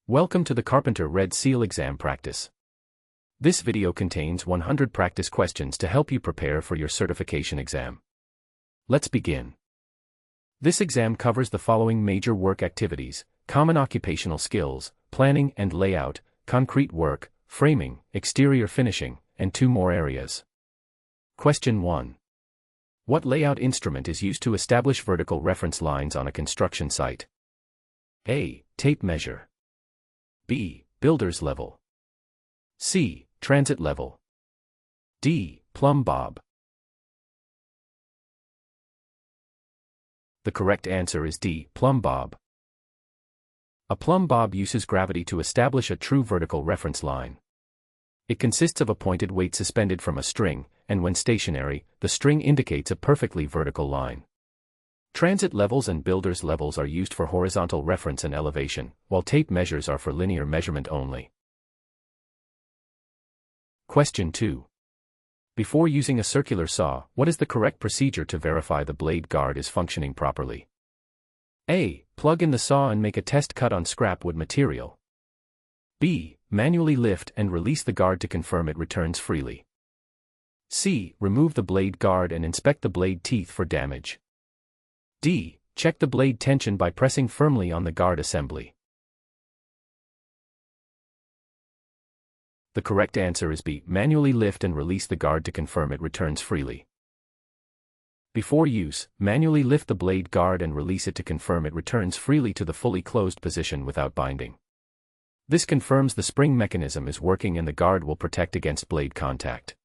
Welcome to the Carpenter Red Seal exam practice. This video contains 100 practice questions to help you prepare for your certification exam. Let's begin. This exam covers the following major work activities: common occupational skills, planning and layout, concrete work, framing, exterior finishing, and 2 more areas. Question 1. What layout instrument is used to establish vertical reference lines on a construction site? A. Tape measure. B. Builder's level. C. Transit level. D. Plumb bob. The correct answer is D. Plumb bob. A plumb bob uses gravity to establish a true vertical reference line. It consists of a pointed weight suspended from a string, and when stationary, the string indicates a perfectly vertical line. Transit levels and builder's levels are used for horizontal reference and elevation, while tape measures are for linear measurement only. Question 2. Before using a circular saw, what is the correct procedure to verify the blade guard is functioning properly? A. Plug in the saw and make a test cut on scrap wood material. B. Manually lift and release the guard to confirm it returns freely. C. Remove the blade guard and inspect the blade teeth for damage. D. Check the blade tension by pressing firmly on the guard assembly. The correct answer is B. Manually lift and release the guard to confirm it returns freely. Before use, manually lift the blade guard and release it to confirm it returns freely to the fully closed position without binding. This confirms the spring mechanism is working and the guard will protect against blade contact.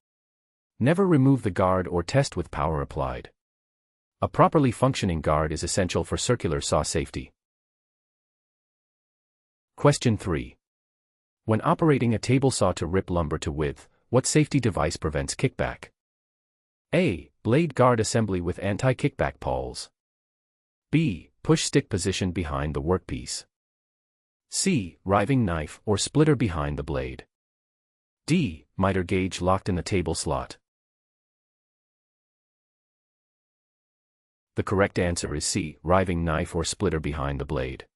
Never remove the guard or test with power applied. A properly functioning guard is essential for circular saw safety. Question 3. When operating a table saw to rip lumber to width, what safety device prevents kickback? A. Blade guard assembly with anti-kickback pawls. B. Push stick positioned behind the workpiece. C. Riving knife or splitter behind the blade. D. Miter gauge locked in the table slot. The correct answer is C. Riving knife or splitter behind the blade.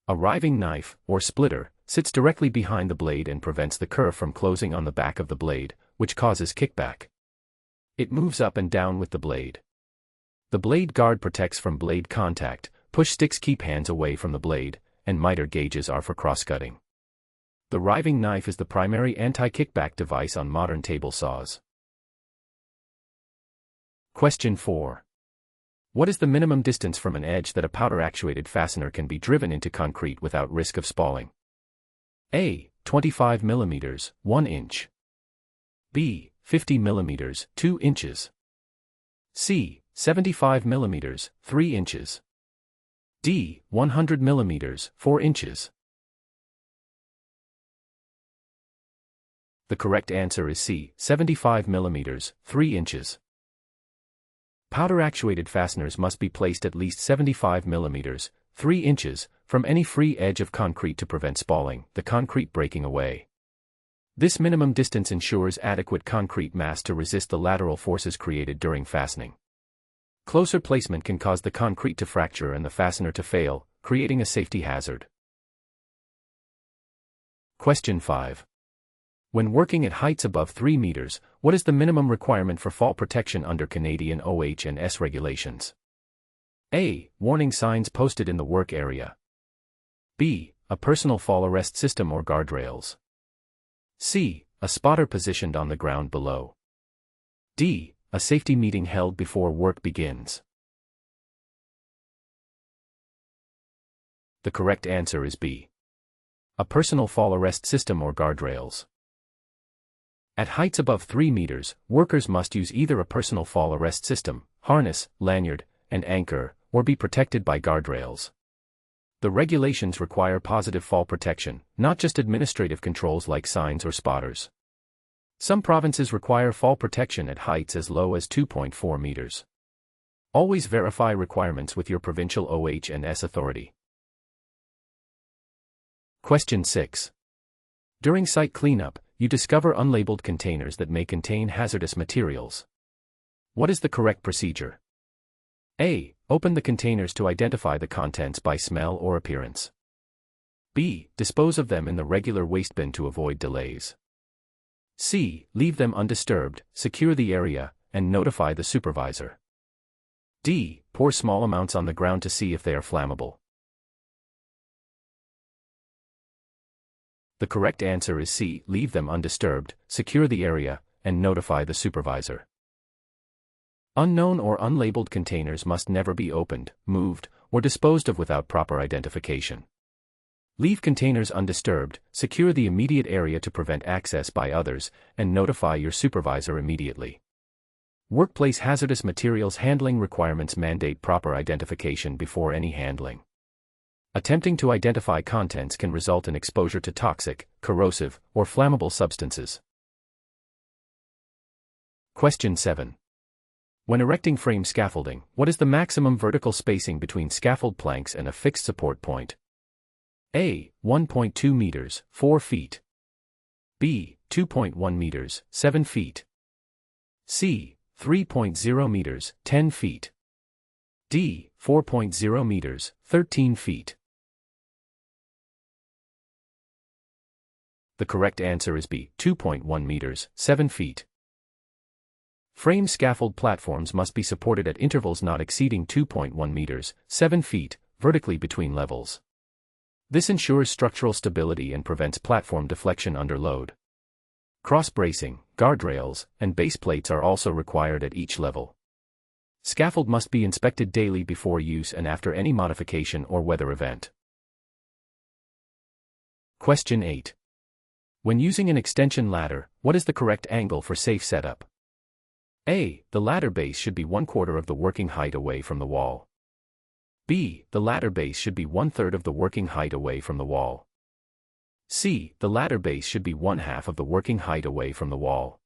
A riving knife, or splitter, sits directly behind the blade and prevents the kerf from closing on the back of the blade, which causes kickback. It moves up and down with the blade. The blade guard protects from blade contact, push sticks keep hands away from the blade, and miter gauges are for cross-cutting. The riving knife is the primary anti-kickback device on modern table saws. Question 4. What is the minimum distance from an edge that a powder-actuated fastener can be driven into concrete without risk of spalling? A. 25 mm, 1 inch. B. 50 mm, 2 inches. C. 75 mm, 3 inches. D. 100 mm, 4 inches. The correct answer is C. 75 mm, 3 inches. Powder-actuated fasteners must be placed at least 75 mm, 3 inches, from any free edge of concrete to prevent spalling, the concrete breaking away. This minimum distance ensures adequate concrete mass to resist the lateral forces created during fastening. Closer placement can cause the concrete to fracture and the fastener to fail, creating a safety hazard. Question 5. When working at heights above 3 meters, what is the minimum requirement for fall protection under Canadian OH&S regulations? A. Warning signs posted in the work area. B. A personal fall arrest system or guardrails. C. A spotter positioned on the ground below. D. A safety meeting held before work begins. The correct answer is B. A personal fall arrest system or guardrails. At heights above 3 meters, workers must use either a personal fall arrest system, harness, lanyard, and anchor, or be protected by guardrails. The regulations require positive fall protection, not just administrative controls like signs or spotters. Some provinces require fall protection at heights as low as 2.4 meters. Always verify requirements with your provincial OH&S authority. Question 6. During site cleanup, you discover unlabeled containers that may contain hazardous materials. What is the correct procedure? A. Open the containers to identify the contents by smell or appearance. B. Dispose of them in the regular waste bin to avoid delays. C. Leave them undisturbed, secure the area, and notify the supervisor. D. Pour small amounts on the ground to see if they are flammable. The correct answer is C. Leave them undisturbed, secure the area, and notify the supervisor. Unknown or unlabeled containers must never be opened, moved, or disposed of without proper identification. Leave containers undisturbed, secure the immediate area to prevent access by others, and notify your supervisor immediately. Workplace hazardous materials handling requirements mandate proper identification before any handling. Attempting to identify contents can result in exposure to toxic, corrosive, or flammable substances. Question 7. When erecting frame scaffolding, what is the maximum vertical spacing between scaffold planks and a fixed support point? A. 1.2 meters, 4 feet. B. 2.1 meters, 7 feet. C. 3.0 meters, 10 feet. D. 4.0 meters, 13 feet. The correct answer is B. 2.1 meters, 7 feet. Frame scaffold platforms must be supported at intervals not exceeding 2.1 meters, 7 feet, vertically between levels. This ensures structural stability and prevents platform deflection under load. Cross-bracing, guardrails, and base plates are also required at each level. Scaffold must be inspected daily before use and after any modification or weather event. Question 8. When using an extension ladder, what is the correct angle for safe setup? A. The ladder base should be 1/4 of the working height away from the wall. B. The ladder base should be 1/3 of the working height away from the wall. C. The ladder base should be 1/2 of the working height away from the wall.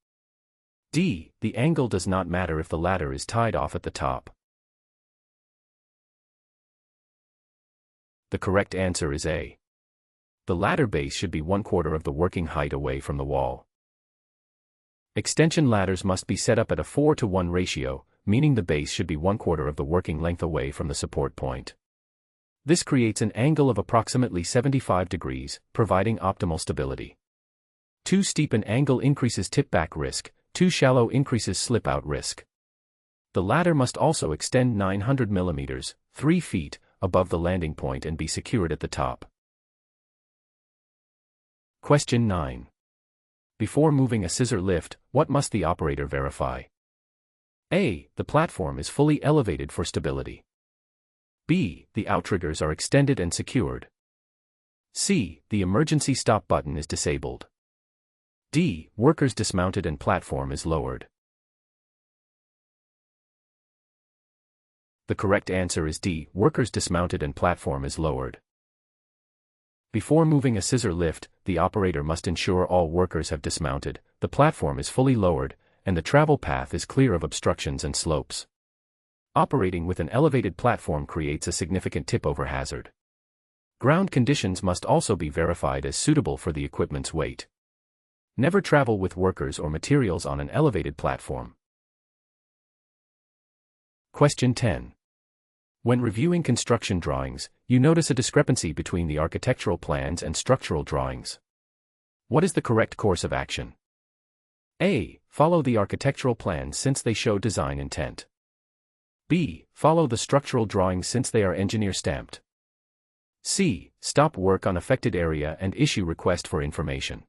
D. The angle does not matter if the ladder is tied off at the top. The correct answer is A. The ladder base should be 1/4 of the working height away from the wall. Extension ladders must be set up at a 4:1 ratio, meaning the base should be 1/4 of the working length away from the support point. This creates an angle of approximately 75 degrees, providing optimal stability. Too steep an angle increases tip-back risk, too shallow increases slip-out risk. The ladder must also extend 900 mm, 3 feet, above the landing point and be secured at the top. Question 9. Before moving a scissor lift, what must the operator verify? A. The platform is fully elevated for stability. B. The outriggers are extended and secured. C. The emergency stop button is disabled. D. Workers dismounted and platform is lowered. The correct answer is D. Workers dismounted and platform is lowered. Before moving a scissor lift, the operator must ensure all workers have dismounted, the platform is fully lowered, and the travel path is clear of obstructions and slopes. Operating with an elevated platform creates a significant tip-over hazard. Ground conditions must also be verified as suitable for the equipment's weight. Never travel with workers or materials on an elevated platform. Question 10. When reviewing construction drawings, you notice a discrepancy between the architectural plans and structural drawings. What is the correct course of action? A. Follow the architectural plans since they show design intent. B. Follow the structural drawings since they are engineer stamped. C. Stop work on affected area and issue request for information.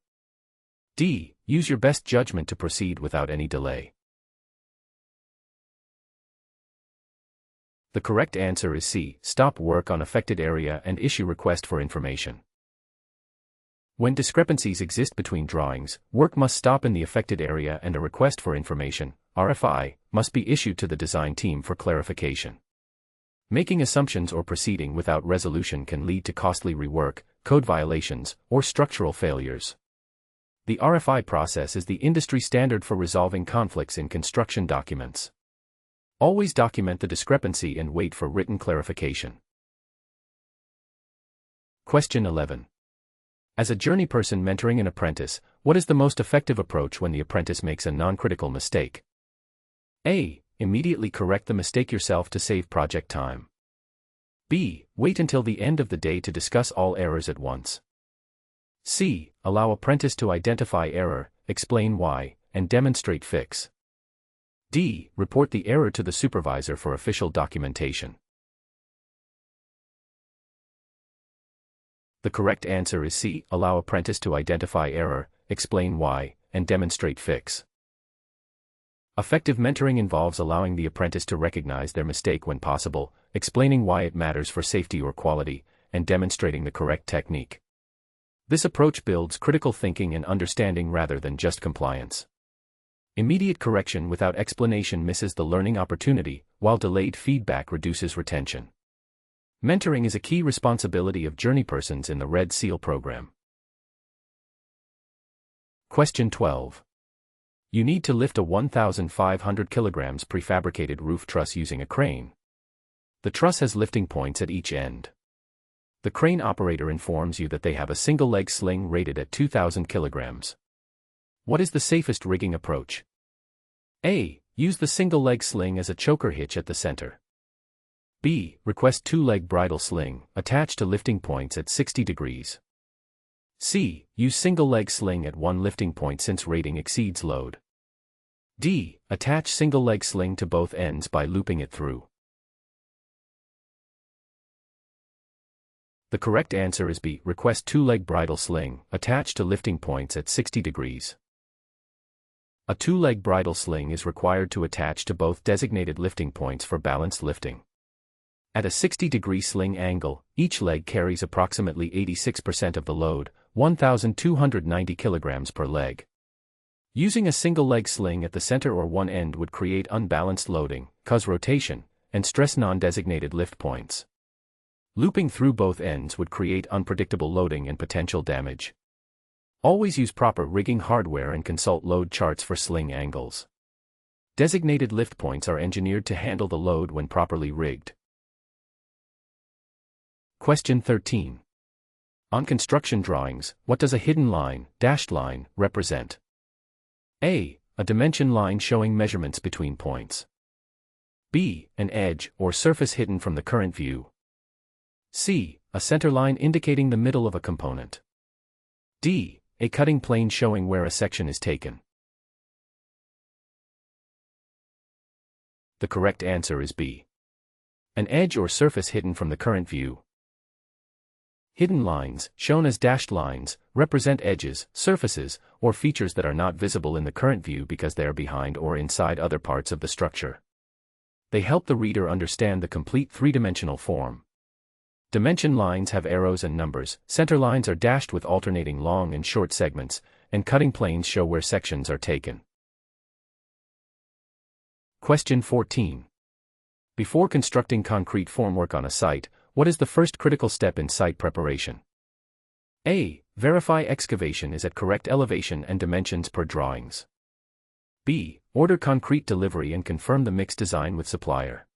D. Use your best judgment to proceed without any delay. The correct answer is C. Stop work on affected area and issue request for information. When discrepancies exist between drawings, work must stop in the affected area and a request for information, RFI, must be issued to the design team for clarification. Making assumptions or proceeding without resolution can lead to costly rework, code violations, or structural failures. The RFI process is the industry standard for resolving conflicts in construction documents. Always document the discrepancy and wait for written clarification. Question 11. As a journeyperson mentoring an apprentice, what is the most effective approach when the apprentice makes a non-critical mistake? A. Immediately correct the mistake yourself to save project time. B. Wait until the end of the day to discuss all errors at once. C. Allow apprentice to identify error, explain why, and demonstrate fix. D. Report the error to the supervisor for official documentation. The correct answer is C. Allow apprentice to identify error, explain why, and demonstrate fix. Effective mentoring involves allowing the apprentice to recognize their mistake when possible, explaining why it matters for safety or quality, and demonstrating the correct technique. This approach builds critical thinking and understanding rather than just compliance. Immediate correction without explanation misses the learning opportunity, while delayed feedback reduces retention. Mentoring is a key responsibility of Journeypersons in the Red Seal program. Question 12. You need to lift a 1,500 kilograms prefabricated roof truss using a crane. The truss has lifting points at each end. The crane operator informs you that they have a single-leg sling rated at 2,000 kilograms. What is the safest rigging approach? A. Use the single-leg sling as a choker hitch at the center. B. Request two-leg bridle sling, attached to lifting points at 60 degrees. C. Use single-leg sling at one lifting point since rating exceeds load. D. Attach single-leg sling to both ends by looping it through. The correct answer is B. Request two-leg bridle sling, attached to lifting points at 60 degrees. A two-leg bridle sling is required to attach to both designated lifting points for balanced lifting. At a 60-degree sling angle, each leg carries approximately 86% of the load, 1,290 kilograms per leg. Using a single-leg sling at the center or one end would create unbalanced loading, cause rotation, and stress non-designated lift points. Looping through both ends would create unpredictable loading and potential damage. Always use proper rigging hardware and consult load charts for sling angles. Designated lift points are engineered to handle the load when properly rigged. Question 13. On construction drawings, what does a hidden line, dashed line, represent? A. A dimension line showing measurements between points. B. An edge or surface hidden from the current view. C. A center line indicating the middle of a component. D. A cutting plane showing where a section is taken. The correct answer is B. An edge or surface hidden from the current view. Hidden lines, shown as dashed lines, represent edges, surfaces, or features that are not visible in the current view because they are behind or inside other parts of the structure. They help the reader understand the complete three-dimensional form. Dimension lines have arrows and numbers, center lines are dashed with alternating long and short segments, and cutting planes show where sections are taken. Question 14. Before constructing concrete formwork on a site, what is the first critical step in site preparation? A. Verify excavation is at correct elevation and dimensions per drawings. B. Order concrete delivery and confirm the mix design with supplier.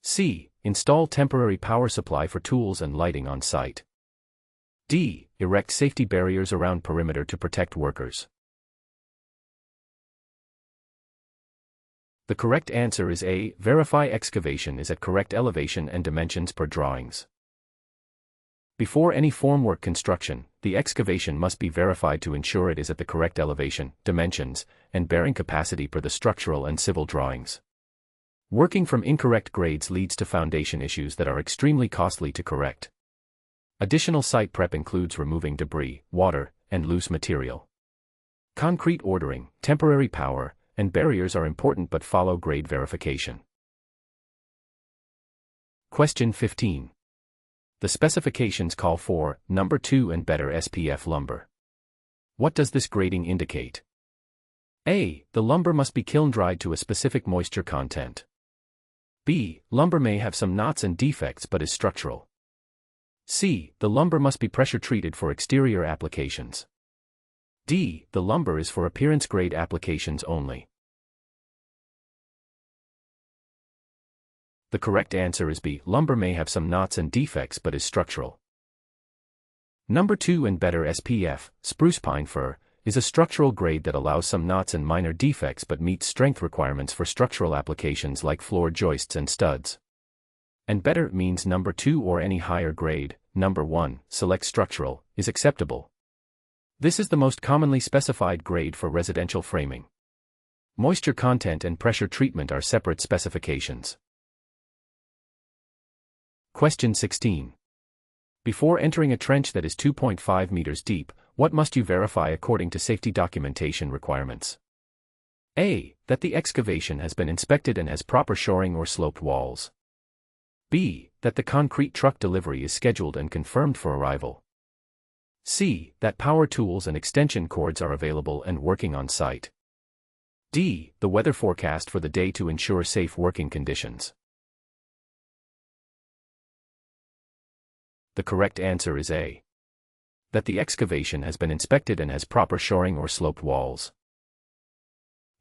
C. Install temporary power supply for tools and lighting on site. D. Erect safety barriers around perimeter to protect workers. The correct answer is A. Verify excavation is at correct elevation and dimensions per drawings. Before any formwork construction, the excavation must be verified to ensure it is at the correct elevation, dimensions, and bearing capacity per the structural and civil drawings. Working from incorrect grades leads to foundation issues that are extremely costly to correct. Additional site prep includes removing debris, water, and loose material. Concrete ordering, temporary power, and barriers are important but follow grade verification. Question 15. The specifications call for number 2 and better SPF lumber. What does this grading indicate? A. The lumber must be kiln dried to a specific moisture content. B. Lumber may have some knots and defects but is structural. C. The lumber must be pressure treated for exterior applications. D. The lumber is for appearance grade applications only. The correct answer is B. Lumber may have some knots and defects but is structural. Number 2 and better SPF, spruce pine fir, is a structural grade that allows some knots and minor defects but meets strength requirements for structural applications like floor joists and studs. And better means number 2 or any higher grade. Number 1, select structural, is acceptable. This is the most commonly specified grade for residential framing. Moisture content and pressure treatment are separate specifications. Question 16. Before entering a trench that is 2.5 meters deep, what must you verify according to safety documentation requirements? A. That the excavation has been inspected and has proper shoring or sloped walls. B. That the concrete truck delivery is scheduled and confirmed for arrival. C. That power tools and extension cords are available and working on site. D. The weather forecast for the day to ensure safe working conditions. The correct answer is A. That the excavation has been inspected and has proper shoring or sloped walls.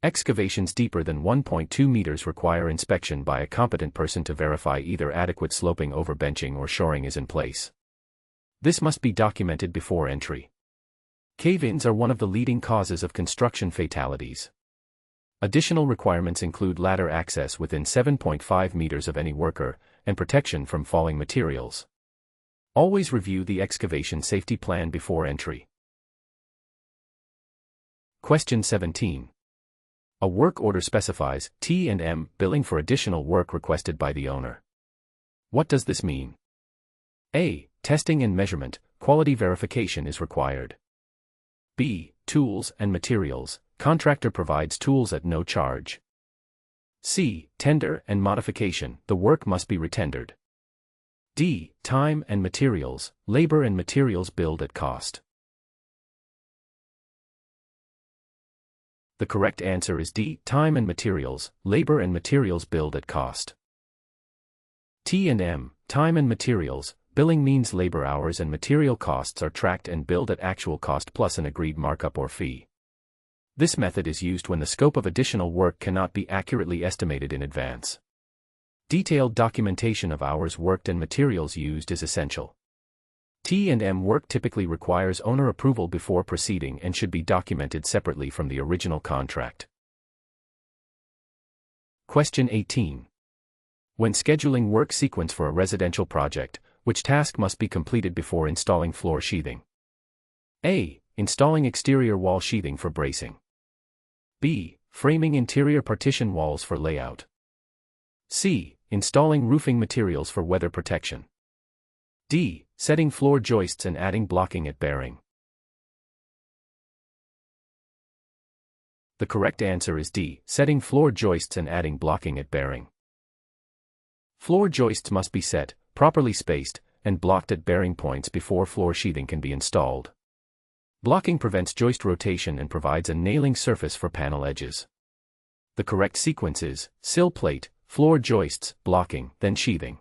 Excavations deeper than 1.2 meters require inspection by a competent person to verify either adequate sloping overbenching or shoring is in place. This must be documented before entry. Cave-ins are one of the leading causes of construction fatalities. Additional requirements include ladder access within 7.5 meters of any worker, and protection from falling materials. Always review the excavation safety plan before entry. Question 17. A work order specifies T&M billing for additional work requested by the owner. What does this mean? A. Testing and measurement, quality verification is required. B. Tools and materials, contractor provides tools at no charge. C. Tender and modification, the work must be retendered. D. Time and materials, labor and materials billed at cost. The correct answer is D. Time and materials, labor and materials billed at cost. T&M, time and materials, billing means labor hours and material costs are tracked and billed at actual cost plus an agreed markup or fee. This method is used when the scope of additional work cannot be accurately estimated in advance. Detailed documentation of hours worked and materials used is essential. T&M work typically requires owner approval before proceeding and should be documented separately from the original contract. Question 18. When scheduling work sequence for a residential project, which task must be completed before installing floor sheathing? A. Installing exterior wall sheathing for bracing. B. Framing interior partition walls for layout. C. Installing roofing materials for weather protection. D. Setting floor joists and adding blocking at bearing. The correct answer is D. Setting floor joists and adding blocking at bearing. Floor joists must be set, properly spaced, and blocked at bearing points before floor sheathing can be installed. Blocking prevents joist rotation and provides a nailing surface for panel edges. The correct sequence is sill plate, floor joists, blocking, then sheathing.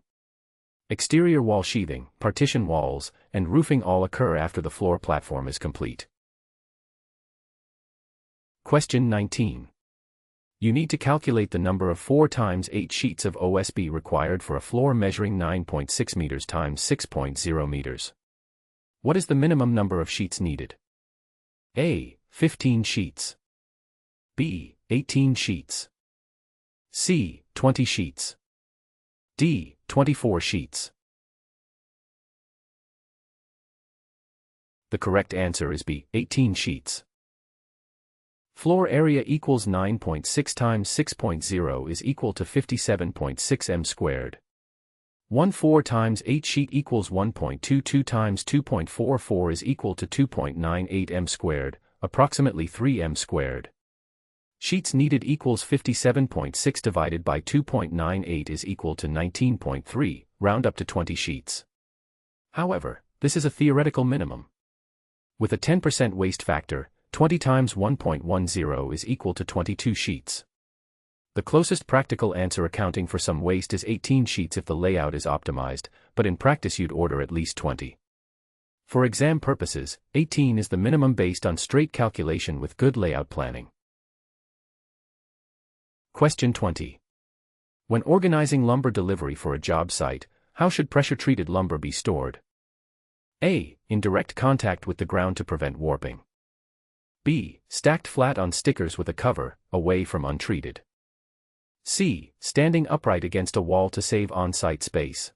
Exterior wall sheathing, partition walls, and roofing all occur after the floor platform is complete. Question 19. You need to calculate the number of 4 times 8 sheets of OSB required for a floor measuring 9.6 meters times 6.0 meters. What is the minimum number of sheets needed? A. 15 sheets. B. 18 sheets. C. 20 sheets. D. 24 sheets. The correct answer is B. 18 sheets. Floor area equals 9.6 times 6.0 is equal to 57.6 m squared. 1/4 times 8 sheet equals 1.22 times 2.44 is equal to 2.98 m squared, approximately 3 m squared. Sheets needed equals 57.6 divided by 2.98 is equal to 19.3, round up to 20 sheets. However, this is a theoretical minimum. With a 10% waste factor, 20 times 1.10 is equal to 22 sheets. The closest practical answer accounting for some waste is 18 sheets if the layout is optimized, but in practice you'd order at least 20. For exam purposes, 18 is the minimum based on straight calculation with good layout planning. Question 20. When organizing lumber delivery for a job site, how should pressure-treated lumber be stored? A. In direct contact with the ground to prevent warping. B. Stacked flat on stickers with a cover, away from untreated. C. Standing upright against a wall to save on-site space.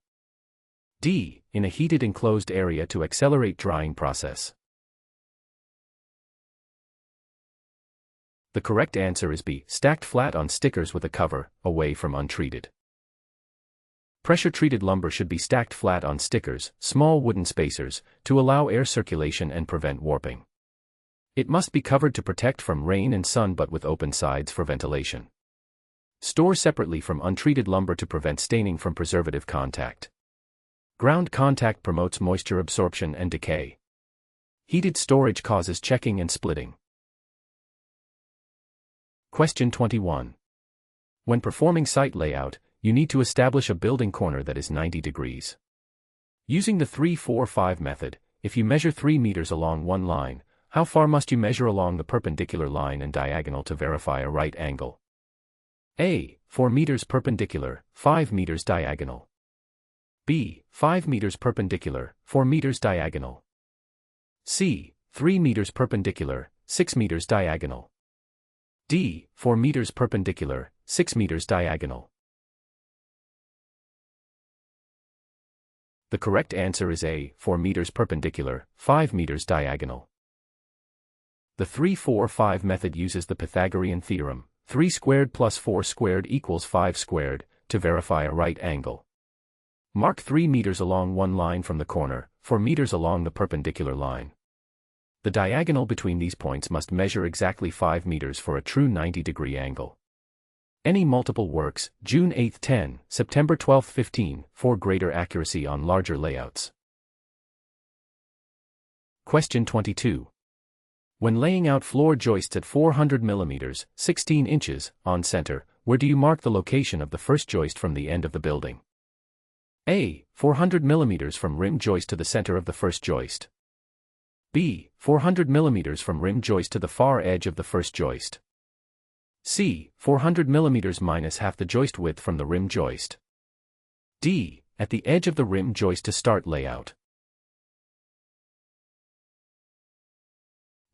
D. In a heated enclosed area to accelerate drying process. The correct answer is B. Stacked flat on stickers with a cover, away from untreated. Pressure-treated lumber should be stacked flat on stickers, small wooden spacers, to allow air circulation and prevent warping. It must be covered to protect from rain and sun but with open sides for ventilation. Store separately from untreated lumber to prevent staining from preservative contact. Ground contact promotes moisture absorption and decay. Heated storage causes checking and splitting. Question 21. When performing site layout, you need to establish a building corner that is 90 degrees. Using the 3-4-5 method, if you measure 3 meters along one line, how far must you measure along the perpendicular line and diagonal to verify a right angle? A. 4 meters perpendicular, 5 meters diagonal. B. 5 meters perpendicular, 4 meters diagonal. C. 3 meters perpendicular, 6 meters diagonal. D. 4 meters perpendicular, 6 meters diagonal. The correct answer is A. 4 meters perpendicular, 5 meters diagonal. The 3-4-5 method uses the Pythagorean theorem, 3 squared plus 4 squared equals 5 squared, to verify a right angle. Mark 3 meters along one line from the corner, 4 meters along the perpendicular line. The diagonal between these points must measure exactly 5 meters for a true 90-degree angle. Any multiple works, June 8, 10, September 12, 15, for greater accuracy on larger layouts. Question 22. When laying out floor joists at 400 mm, 16 inches, on center, where do you mark the location of the first joist from the end of the building? A. 400 mm from rim joist to the center of the first joist. B. 400 mm from rim joist to the far edge of the first joist. C. 400 mm minus half the joist width from the rim joist. D. At the edge of the rim joist to start layout.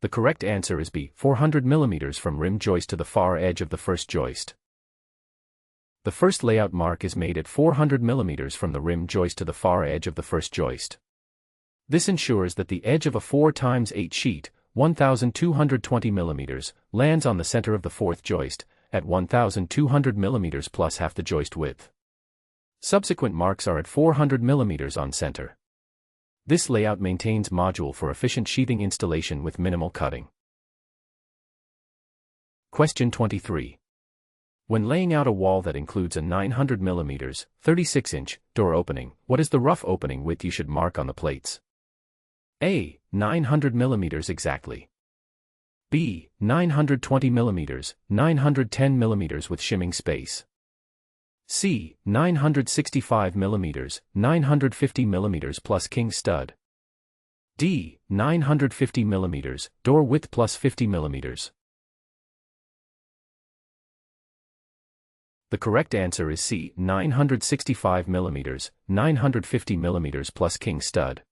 The correct answer is B. 400 mm from rim joist to the far edge of the first joist. The first layout mark is made at 400 mm from the rim joist to the far edge of the first joist. This ensures that the edge of a 4x8 sheet, 1,220 mm, lands on the center of the fourth joist, at 1,200 mm plus half the joist width. Subsequent marks are at 400 mm on center. This layout maintains module for efficient sheathing installation with minimal cutting. Question 23. When laying out a wall that includes a 900 mm, 36-inch, door opening, what is the rough opening width you should mark on the plates? A. 900 mm exactly. B. 920 mm, 910 mm with shimming space. C. 965 mm, 950 mm plus king stud. D. 950 mm, door width plus 50 mm. The correct answer is C. 965 mm, 950 mm plus king stud.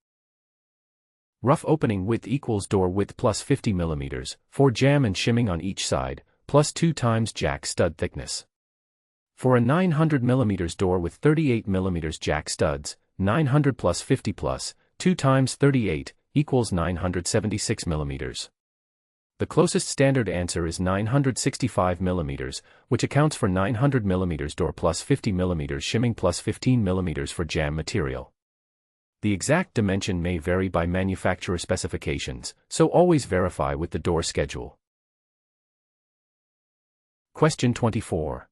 Rough opening width equals door width plus 50 mm, for jamb and shimming on each side, plus 2 times jack stud thickness. For a 900 mm door with 38 mm jack studs, 900 plus 50 plus 2 times 38 equals 976 mm. The closest standard answer is 965 mm, which accounts for 900 mm door plus 50 mm shimming plus 15 mm for jamb material. The exact dimension may vary by manufacturer specifications, so always verify with the door schedule. Question 24.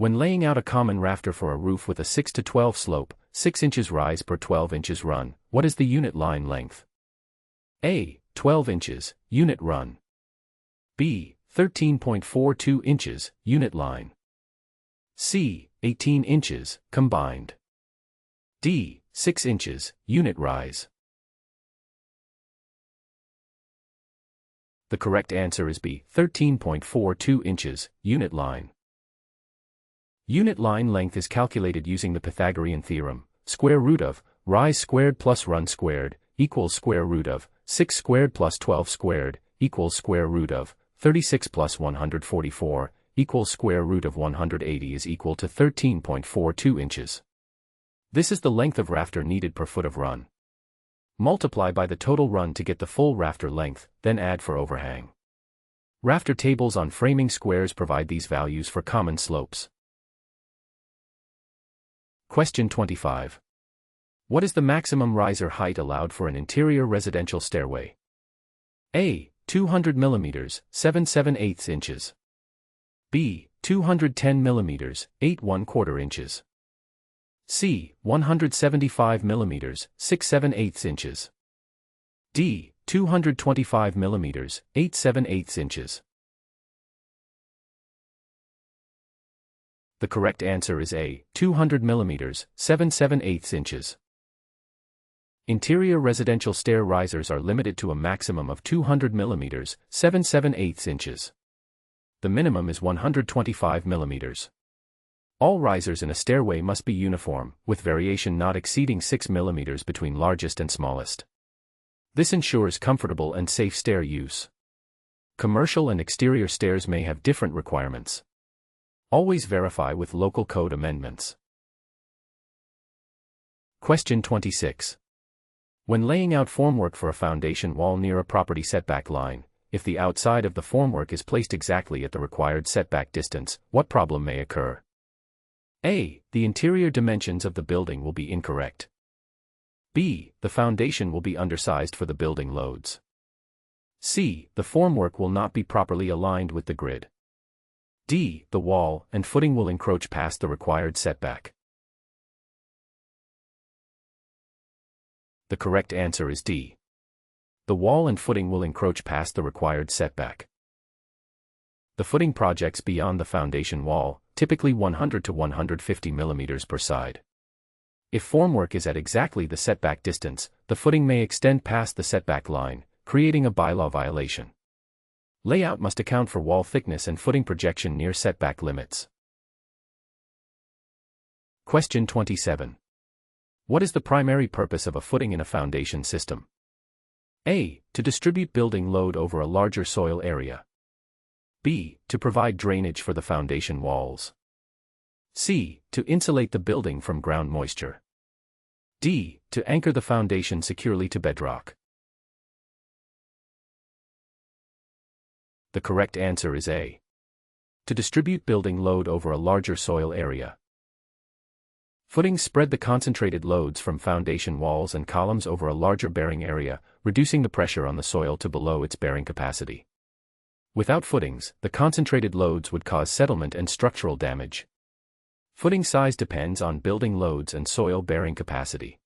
When laying out a common rafter for a roof with a 6 to 12 slope, 6 inches rise per 12 inches run, what is the unit line length? A. 12 inches, unit run. B. 13.42 inches, unit line. C. 18 inches, combined. D. 6 inches, unit rise. The correct answer is B. 13.42 inches, unit line. Unit line length is calculated using the Pythagorean theorem, square root of rise squared plus run squared equals square root of 6 squared plus 12 squared equals square root of 36 plus 144 equals square root of 180 is equal to 13.42 inches. This is the length of rafter needed per foot of run. Multiply by the total run to get the full rafter length, then add for overhang. Rafter tables on framing squares provide these values for common slopes. Question 25. What is the maximum riser height allowed for an interior residential stairway? A. 200 mm, 7/7/8 inches. B. 210 mm, 8¼ inches. C. 175 mm, 6/7/8 inches. D. 225 mm, 8/7/8 inches. The correct answer is A. 200 mm, 7/7/8 inches. Interior residential stair risers are limited to a maximum of 200 mm, 7/7/8 inches. The minimum is 125 mm. All risers in a stairway must be uniform, with variation not exceeding 6 mm between largest and smallest. This ensures comfortable and safe stair use. Commercial and exterior stairs may have different requirements. Always verify with local code amendments. Question 26. When laying out formwork for a foundation wall near a property setback line, if the outside of the formwork is placed exactly at the required setback distance, what problem may occur? A. The interior dimensions of the building will be incorrect. B. The foundation will be undersized for the building loads. C. The formwork will not be properly aligned with the grid. D. The wall and footing will encroach past the required setback. The correct answer is D. The wall and footing will encroach past the required setback. The footing projects beyond the foundation wall, typically 100 to 150 mm per side. If formwork is at exactly the setback distance, the footing may extend past the setback line, creating a bylaw violation. Layout must account for wall thickness and footing projection near setback limits. Question 27. What is the primary purpose of a footing in a foundation system? A. To distribute building load over a larger soil area. B. To provide drainage for the foundation walls. C. To insulate the building from ground moisture. D. To anchor the foundation securely to bedrock. The correct answer is A. To distribute building load over a larger soil area. Footings spread the concentrated loads from foundation walls and columns over a larger bearing area, reducing the pressure on the soil to below its bearing capacity. Without footings, the concentrated loads would cause settlement and structural damage. Footing size depends on building loads and soil bearing capacity.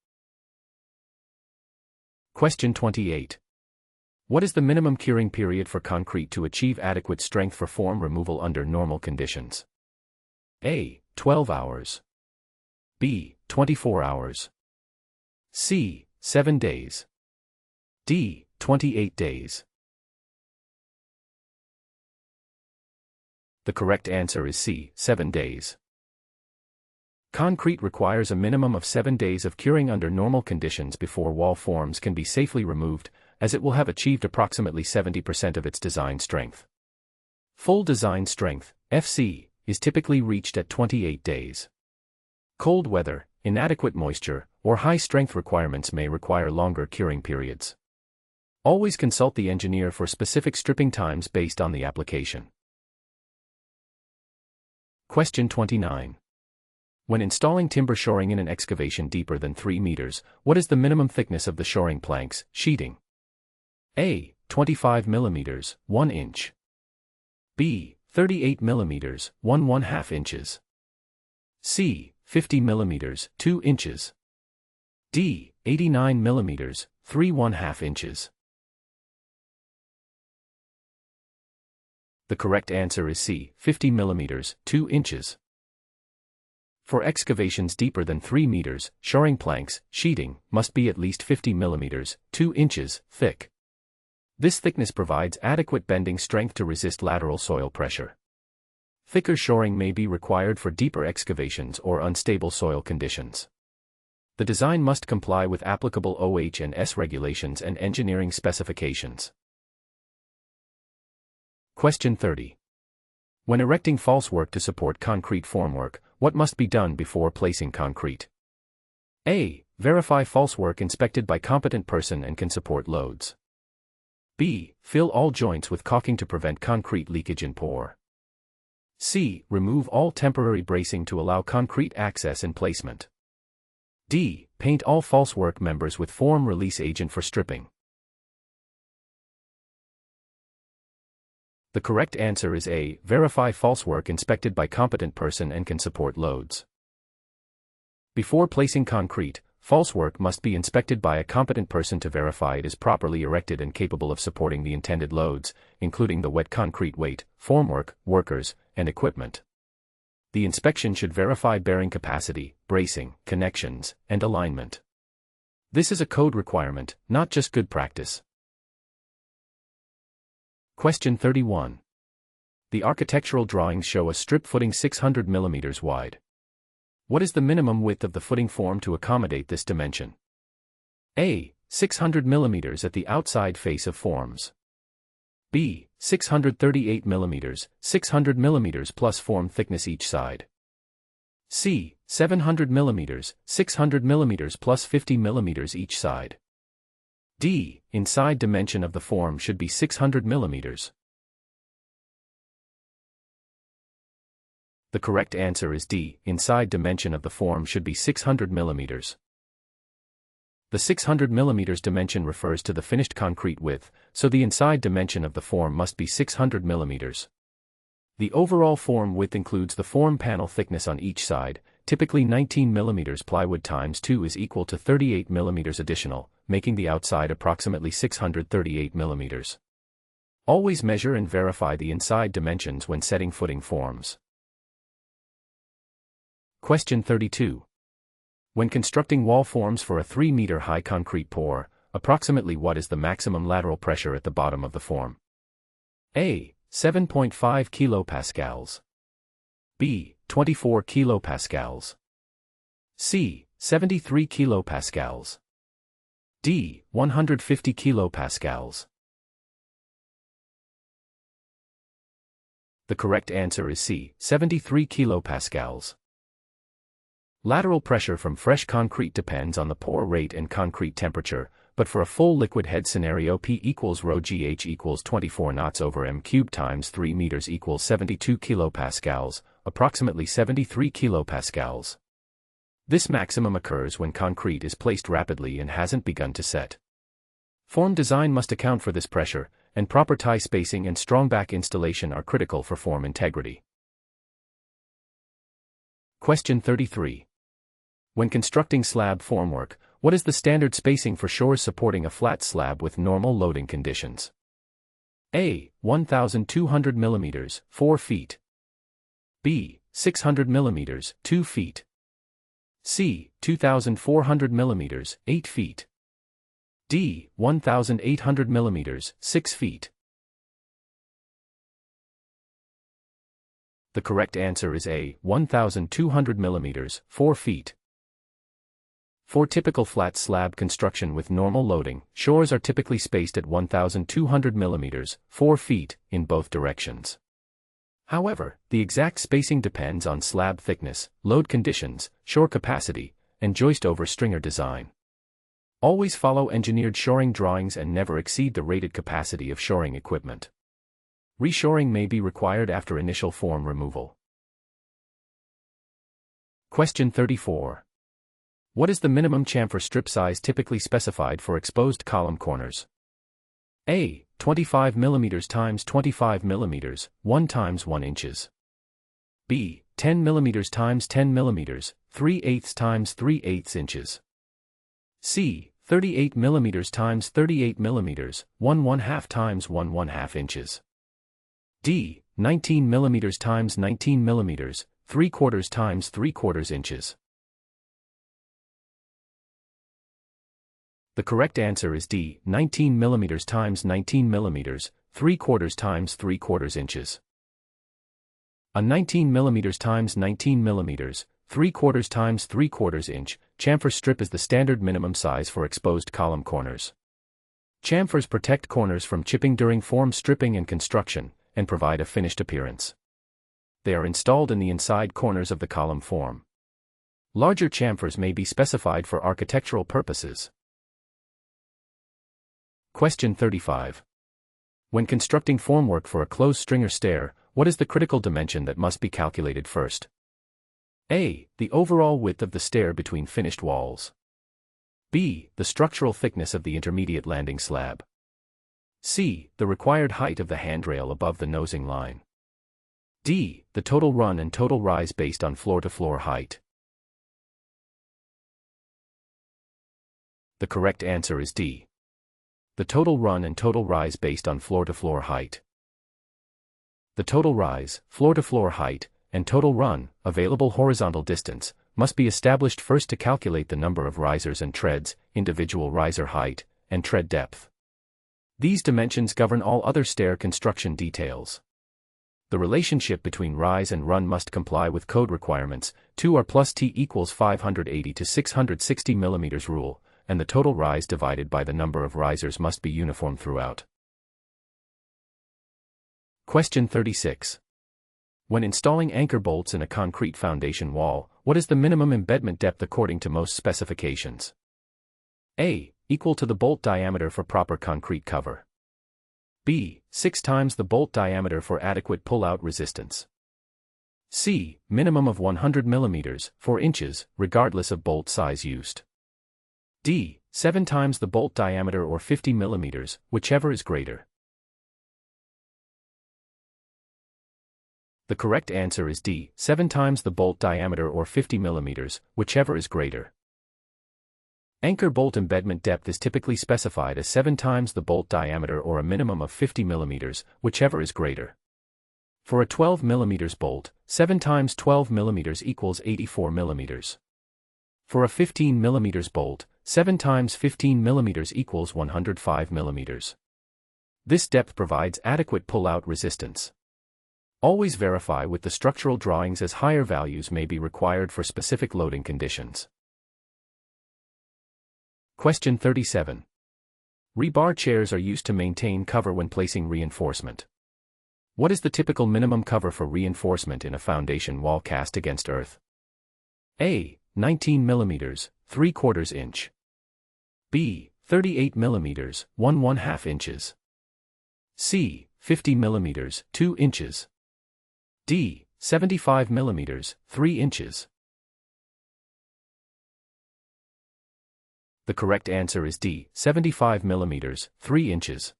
Question 28. What is the minimum curing period for concrete to achieve adequate strength for form removal under normal conditions? A. 12 hours. B. 24 hours. C. 7 days. D. 28 days. The correct answer is C. 7 days. Concrete requires a minimum of 7 days of curing under normal conditions before wall forms can be safely removed, as it will have achieved approximately 70% of its design strength. Full design strength, FC, is typically reached at 28 days. Cold weather, inadequate moisture, or high strength requirements may require longer curing periods. Always consult the engineer for specific stripping times based on the application. Question 29. When installing timber shoring in an excavation deeper than 3 meters, what is the minimum thickness of the shoring planks, sheeting? A. 25 mm, 1 inch. B. 38 mm, 1½ inches. C. 50 mm, 2 inches. D. 89 mm, 3½ inches. The correct answer is C. 50 mm, 2 inches. For excavations deeper than 3 meters, shoring planks, sheeting, must be at least 50 mm, 2 inches, thick. This thickness provides adequate bending strength to resist lateral soil pressure. Thicker shoring may be required for deeper excavations or unstable soil conditions. The design must comply with applicable OH&S regulations and engineering specifications. Question 30. When erecting falsework to support concrete formwork, what must be done before placing concrete? A. Verify falsework inspected by competent person and can support loads. B. Fill all joints with caulking to prevent concrete leakage and pour. C. Remove all temporary bracing to allow concrete access and placement. D. Paint all falsework members with form release agent for stripping. The correct answer is A. Verify falsework inspected by competent person and can support loads. Before placing concrete, falsework must be inspected by a competent person to verify it is properly erected and capable of supporting the intended loads, including the wet concrete weight, formwork, workers, and equipment. The inspection should verify bearing capacity, bracing, connections, and alignment. This is a code requirement, not just good practice. Question 31. The architectural drawings show a strip footing 600 mm wide. What is the minimum width of the footing form to accommodate this dimension? A. 600 mm at the outside face of forms. B. 638 mm, 600 mm plus form thickness each side. C. 700 mm, 600 mm plus 50 mm each side. D. Inside dimension of the form should be 600 mm. The correct answer is D. Inside dimension of the form should be 600 mm. The 600 mm dimension refers to the finished concrete width, so the inside dimension of the form must be 600 mm. The overall form width includes the form panel thickness on each side, typically 19 mm. Plywood times 2 is equal to 38 mm additional, making the outside approximately 638 mm. Always measure and verify the inside dimensions when setting footing forms. Question 32. When constructing wall forms for a 3-meter high concrete pour, approximately what is the maximum lateral pressure at the bottom of the form? A. 7.5 kilopascals. B. 24 kilopascals. C. 73 kilopascals. D. 150 kilopascals. The correct answer is C. 73 kilopascals. Lateral pressure from fresh concrete depends on the pour rate and concrete temperature, but for a full liquid head scenario P equals rho GH equals 24 knots over m cubed times 3 meters equals 72 kilopascals, approximately 73 kilopascals. This maximum occurs when concrete is placed rapidly and hasn't begun to set. Form design must account for this pressure, and proper tie spacing and strong back installation are critical for form integrity. Question 33. When constructing slab formwork, what is the standard spacing for shores supporting a flat slab with normal loading conditions? A. 1,200 mm, 4 feet. B. 600 mm, 2 feet. C. 2,400 mm, 8 feet. D. 1,800 mm, 6 feet. The correct answer is A. 1,200 mm, 4 feet. For typical flat slab construction with normal loading, shores are typically spaced at 1,200 mm, 4 feet, in both directions. However, the exact spacing depends on slab thickness, load conditions, shore capacity, and joist over stringer design. Always follow engineered shoring drawings and never exceed the rated capacity of shoring equipment. Reshoring may be required after initial form removal. Question 34. What is the minimum chamfer strip size typically specified for exposed column corners? A. 25 mm times 25 mm, 1 times 1 inches. B. 10 mm times 10 mm, 3/8 times 3/8 inches. C. 38 mm times 38 mm, 1/2 times 1/2 inches. D. 19 mm times 19 mm, 3/4 times 3/4 inches. The correct answer is D. 19 mm times 19 mm, 3/4 times 3/4 inches. A 19 mm times 19 mm, 3/4 times 3/4 inch, chamfer strip is the standard minimum size for exposed column corners. Chamfers protect corners from chipping during form stripping and construction, and provide a finished appearance. They are installed in the inside corners of the column form. Larger chamfers may be specified for architectural purposes. Question 35. When constructing formwork for a closed stringer stair, what is the critical dimension that must be calculated first? A. The overall width of the stair between finished walls. B. The structural thickness of the intermediate landing slab. C. The required height of the handrail above the nosing line. D. The total run and total rise based on floor-to-floor height. The correct answer is D. The total run and total rise based on floor-to-floor height. The total rise, floor-to-floor height, and total run, available horizontal distance, must be established first to calculate the number of risers and treads, individual riser height, and tread depth. These dimensions govern all other stair construction details. The relationship between rise and run must comply with code requirements, 2R plus T equals 580 to 660 mm rule, and the total rise divided by the number of risers must be uniform throughout. Question 36. When installing anchor bolts in a concrete foundation wall, what is the minimum embedment depth according to most specifications? A. Equal to the bolt diameter for proper concrete cover. B. 6 times the bolt diameter for adequate pull-out resistance. C. Minimum of 100 mm, 4 inches, regardless of bolt size used. D. 7 times the bolt diameter or 50 mm, whichever is greater. The correct answer is D. 7 times the bolt diameter or 50 mm, whichever is greater. Anchor bolt embedment depth is typically specified as 7 times the bolt diameter or a minimum of 50 mm, whichever is greater. For a 12 mm bolt, 7 times 12 mm equals 84 mm. For a 15 mm bolt, 7 times 15 mm equals 105 mm. This depth provides adequate pull-out resistance. Always verify with the structural drawings as higher values may be required for specific loading conditions. Question 37. Rebar chairs are used to maintain cover when placing reinforcement. What is the typical minimum cover for reinforcement in a foundation wall cast against earth? A. 19 mm, 3/4 inch. B. 38 mm, 1/2 inches. C. 50 mm, 2 inches. D. 75 mm, 3 inches. The correct answer is D. 75 mm, 3 inches.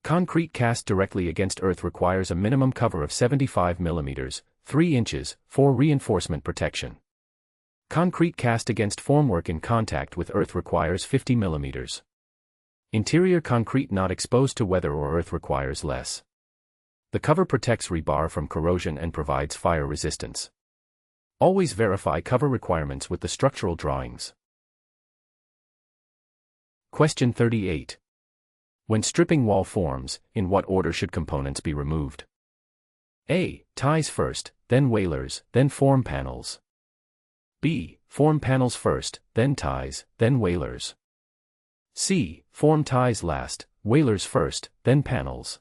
Concrete cast directly against earth requires a minimum cover of 75 mm, 3 inches, for reinforcement protection. Concrete cast against formwork in contact with earth requires 50 mm. Interior concrete not exposed to weather or earth requires less. The cover protects rebar from corrosion and provides fire resistance. Always verify cover requirements with the structural drawings. Question 38. When stripping wall forms, in what order should components be removed? A. Ties first, then wailers, then form panels. B. Form panels first, then ties, then wailers. C. Form ties last, wailers first, then panels.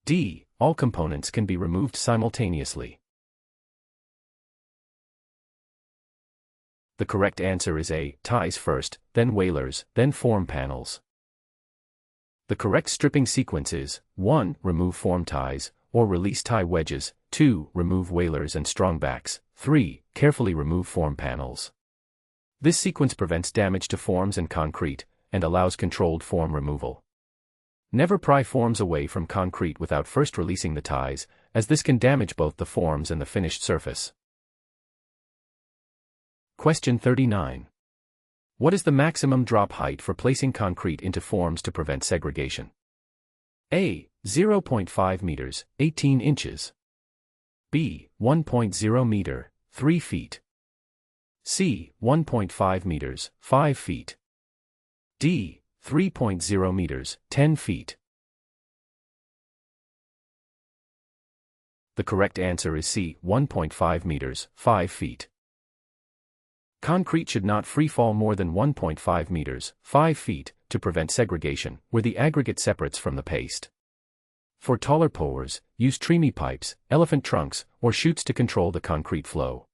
D. All components can be removed simultaneously. The correct answer is A. Ties first, then wailers, then form panels. The correct stripping sequence is 1. Remove form ties, or release tie wedges, 2. Remove wailers and strongbacks, 3. Carefully remove form panels. This sequence prevents damage to forms and concrete, and allows controlled form removal. Never pry forms away from concrete without first releasing the ties, as this can damage both the forms and the finished surface. Question 39. What is the maximum drop height for placing concrete into forms to prevent segregation? A. 0.5 meters, 18 inches. B. 1.0 meter, 3 feet. C. 1.5 meters, 5 feet. D. 3.0 meters, 10 feet. The correct answer is C. 1.5 meters, 5 feet. Concrete should not free-fall more than 1.5 meters, 5 feet, to prevent segregation, where the aggregate separates from the paste. For taller pours, use tremie pipes, elephant trunks, or chutes to control the concrete flow.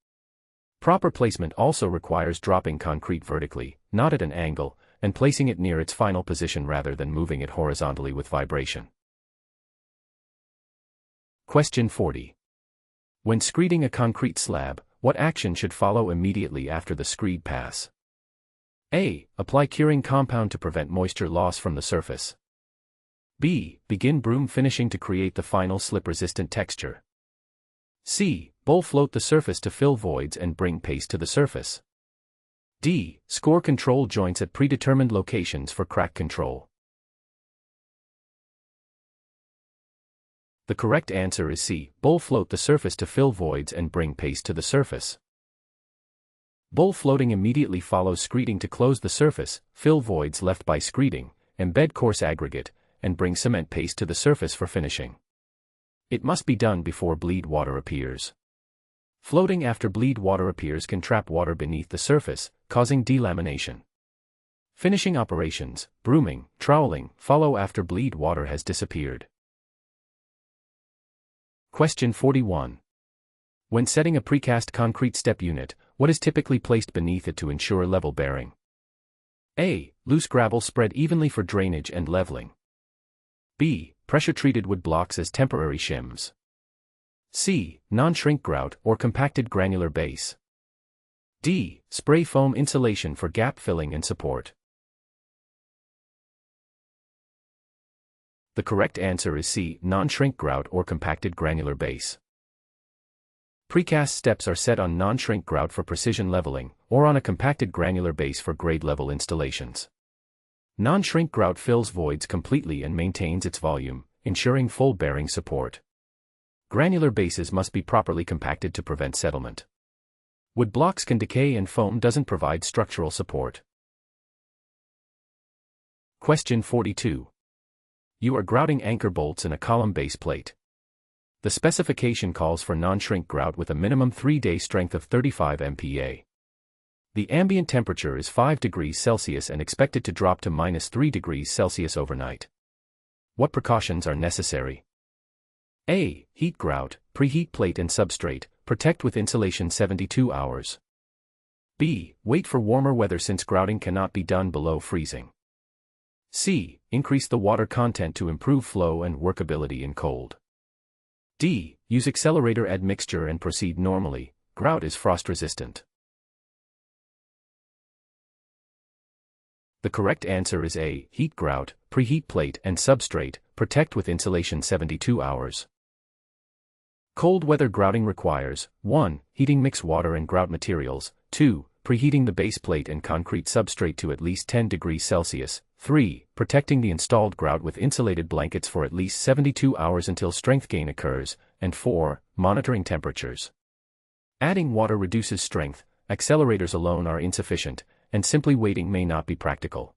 Proper placement also requires dropping concrete vertically, not at an angle, and placing it near its final position rather than moving it horizontally with vibration. Question 40. When screeding a concrete slab, what action should follow immediately after the screed pass? A. Apply curing compound to prevent moisture loss from the surface. B. Begin broom finishing to create the final slip-resistant texture. C. Bowl float the surface to fill voids and bring paste to the surface. D. Score control joints at predetermined locations for crack control. The correct answer is C. Bowl float the surface to fill voids and bring paste to the surface. Bowl floating immediately follows screeding to close the surface, fill voids left by screeding, embed coarse aggregate, and bring cement paste to the surface for finishing. It must be done before bleed water appears. Floating after bleed water appears can trap water beneath the surface, causing delamination. Finishing operations, brooming, troweling, follow after bleed water has disappeared. Question 41. When setting a precast concrete step unit, what is typically placed beneath it to ensure level bearing? A. Loose gravel spread evenly for drainage and leveling. B. Pressure-treated wood blocks as temporary shims. C. Non-shrink grout or compacted granular base. D. Spray foam insulation for gap filling and support. The correct answer is C. Non-shrink grout or compacted granular base. Precast steps are set on non-shrink grout for precision leveling, or on a compacted granular base for grade level installations. Non-shrink grout fills voids completely and maintains its volume, ensuring full bearing support. Granular bases must be properly compacted to prevent settlement. Wood blocks can decay and foam doesn't provide structural support. Question 42. You are grouting anchor bolts in a column base plate. The specification calls for non-shrink grout with a minimum 3-day strength of 35 MPa. The ambient temperature is 5 degrees Celsius and expected to drop to -3 degrees Celsius overnight. What precautions are necessary? A. Heat grout, preheat plate and substrate, protect with insulation 72 hours. B. Wait for warmer weather since grouting cannot be done below freezing. C. Increase the water content to improve flow and workability in cold. D. Use accelerator admixture and proceed normally, grout is frost resistant. The correct answer is A. Heat grout, preheat plate and substrate, protect with insulation 72 hours. Cold weather grouting requires 1. Heating mixed water and grout materials, 2. Preheating the base plate and concrete substrate to at least 10 degrees Celsius, 3. Protecting the installed grout with insulated blankets for at least 72 hours until strength gain occurs, and 4. Monitoring temperatures. Adding water reduces strength, accelerators alone are insufficient, and simply waiting may not be practical.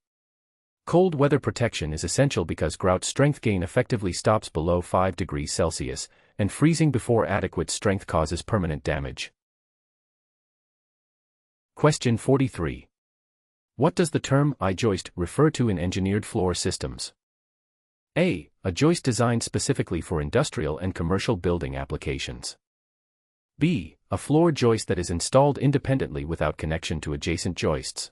Cold weather protection is essential because grout strength gain effectively stops below 5 degrees Celsius, and freezing before adequate strength causes permanent damage. Question 43. What does the term I-joist refer to in engineered floor systems? A. A joist designed specifically for industrial and commercial building applications. B. A floor joist that is installed independently without connection to adjacent joists.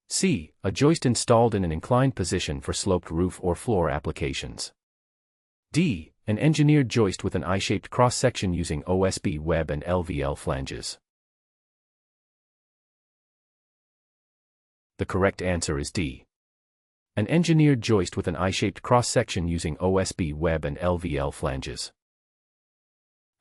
C. A joist installed in an inclined position for sloped roof or floor applications. D. An engineered joist with an I-shaped cross-section using OSB web and LVL flanges. The correct answer is D. An engineered joist with an I-shaped cross-section using OSB web and LVL flanges.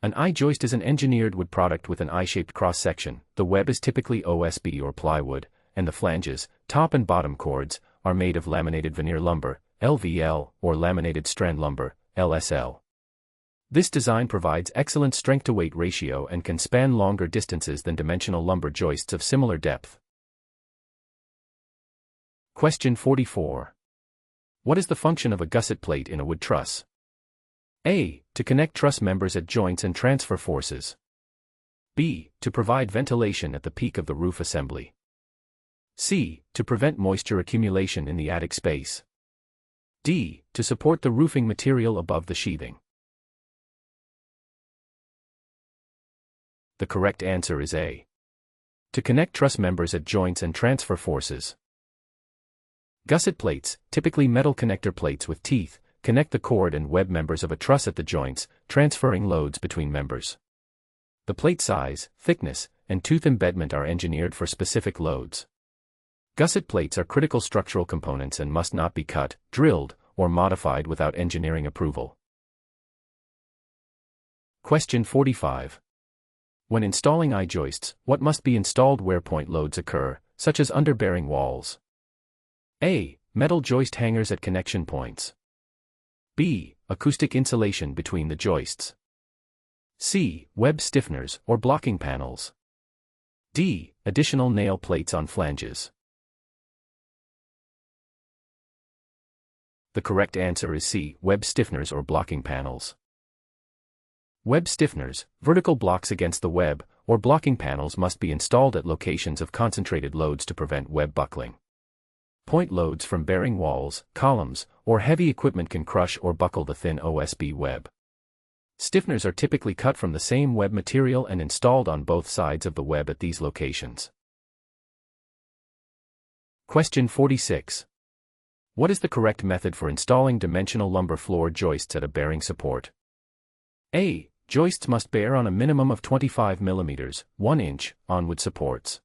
An I-joist is an engineered wood product with an I-shaped cross-section. The web is typically OSB or plywood, and the flanges, top and bottom chords, are made of laminated veneer lumber, LVL, or laminated strand lumber, LSL. This design provides excellent strength-to-weight ratio and can span longer distances than dimensional lumber joists of similar depth. Question 44. What is the function of a gusset plate in a wood truss? A. To connect truss members at joints and transfer forces. B. To provide ventilation at the peak of the roof assembly. C. To prevent moisture accumulation in the attic space. D. To support the roofing material above the sheathing. The correct answer is A. To connect truss members at joints and transfer forces. Gusset plates, typically metal connector plates with teeth, connect the cord and web members of a truss at the joints, transferring loads between members. The plate size, thickness, and tooth embedment are engineered for specific loads. Gusset plates are critical structural components and must not be cut, drilled, or modified without engineering approval. Question 45. When installing I-joists, what must be installed where point loads occur, such as underbearing walls? A. Metal joist hangers at connection points. B. Acoustic insulation between the joists. C. Web stiffeners or blocking panels. D. Additional nail plates on flanges. The correct answer is C. Web stiffeners or blocking panels. Web stiffeners, vertical blocks against the web, or blocking panels must be installed at locations of concentrated loads to prevent web buckling. Point loads from bearing walls, columns, or heavy equipment can crush or buckle the thin OSB web. Stiffeners are typically cut from the same web material and installed on both sides of the web at these locations. Question 46. What is the correct method for installing dimensional lumber floor joists at a bearing support? A. Joists must bear on a minimum of 25 mm, 1 inch, on wood supports.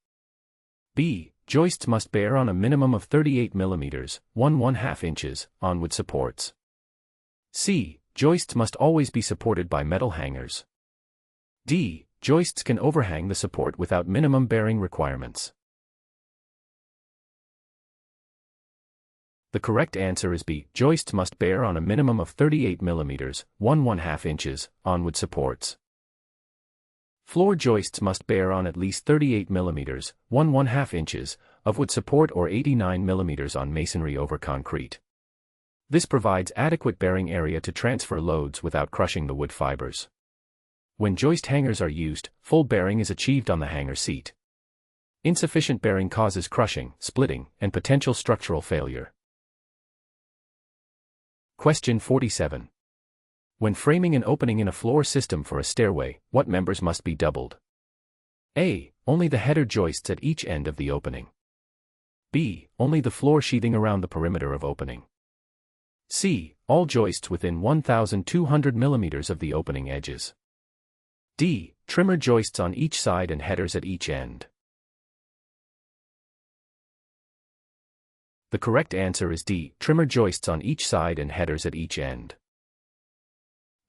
B. Joists must bear on a minimum of 38 mm, 1/2 inches, on wood supports. C. Joists must always be supported by metal hangers. D. Joists can overhang the support without minimum bearing requirements. The correct answer is B. Joists must bear on a minimum of 38 mm, 1/2 inches, on wood supports. Floor joists must bear on at least 38 mm, 1/2 inches, of wood support or 89 mm on masonry over concrete. This provides adequate bearing area to transfer loads without crushing the wood fibers. When joist hangers are used, full bearing is achieved on the hanger seat. Insufficient bearing causes crushing, splitting, and potential structural failure. Question 47. When framing an opening in a floor system for a stairway, what members must be doubled? A. Only the header joists at each end of the opening. B. Only the floor sheathing around the perimeter of opening. C. All joists within 1,200 mm of the opening edges. D. Trimmer joists on each side and headers at each end. The correct answer is D. Trimmer joists on each side and headers at each end.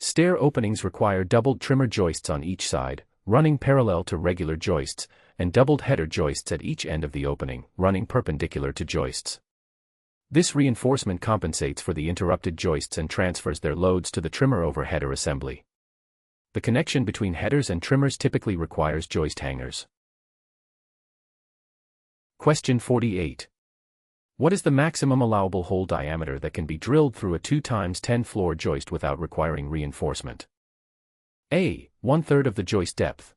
Stair openings require doubled trimmer joists on each side, running parallel to regular joists, and doubled header joists at each end of the opening, running perpendicular to joists. This reinforcement compensates for the interrupted joists and transfers their loads to the trimmer over header assembly. The connection between headers and trimmers typically requires joist hangers. Question 48. What is the maximum allowable hole diameter that can be drilled through a 2x10 floor joist without requiring reinforcement? A. 1/3 of the joist depth.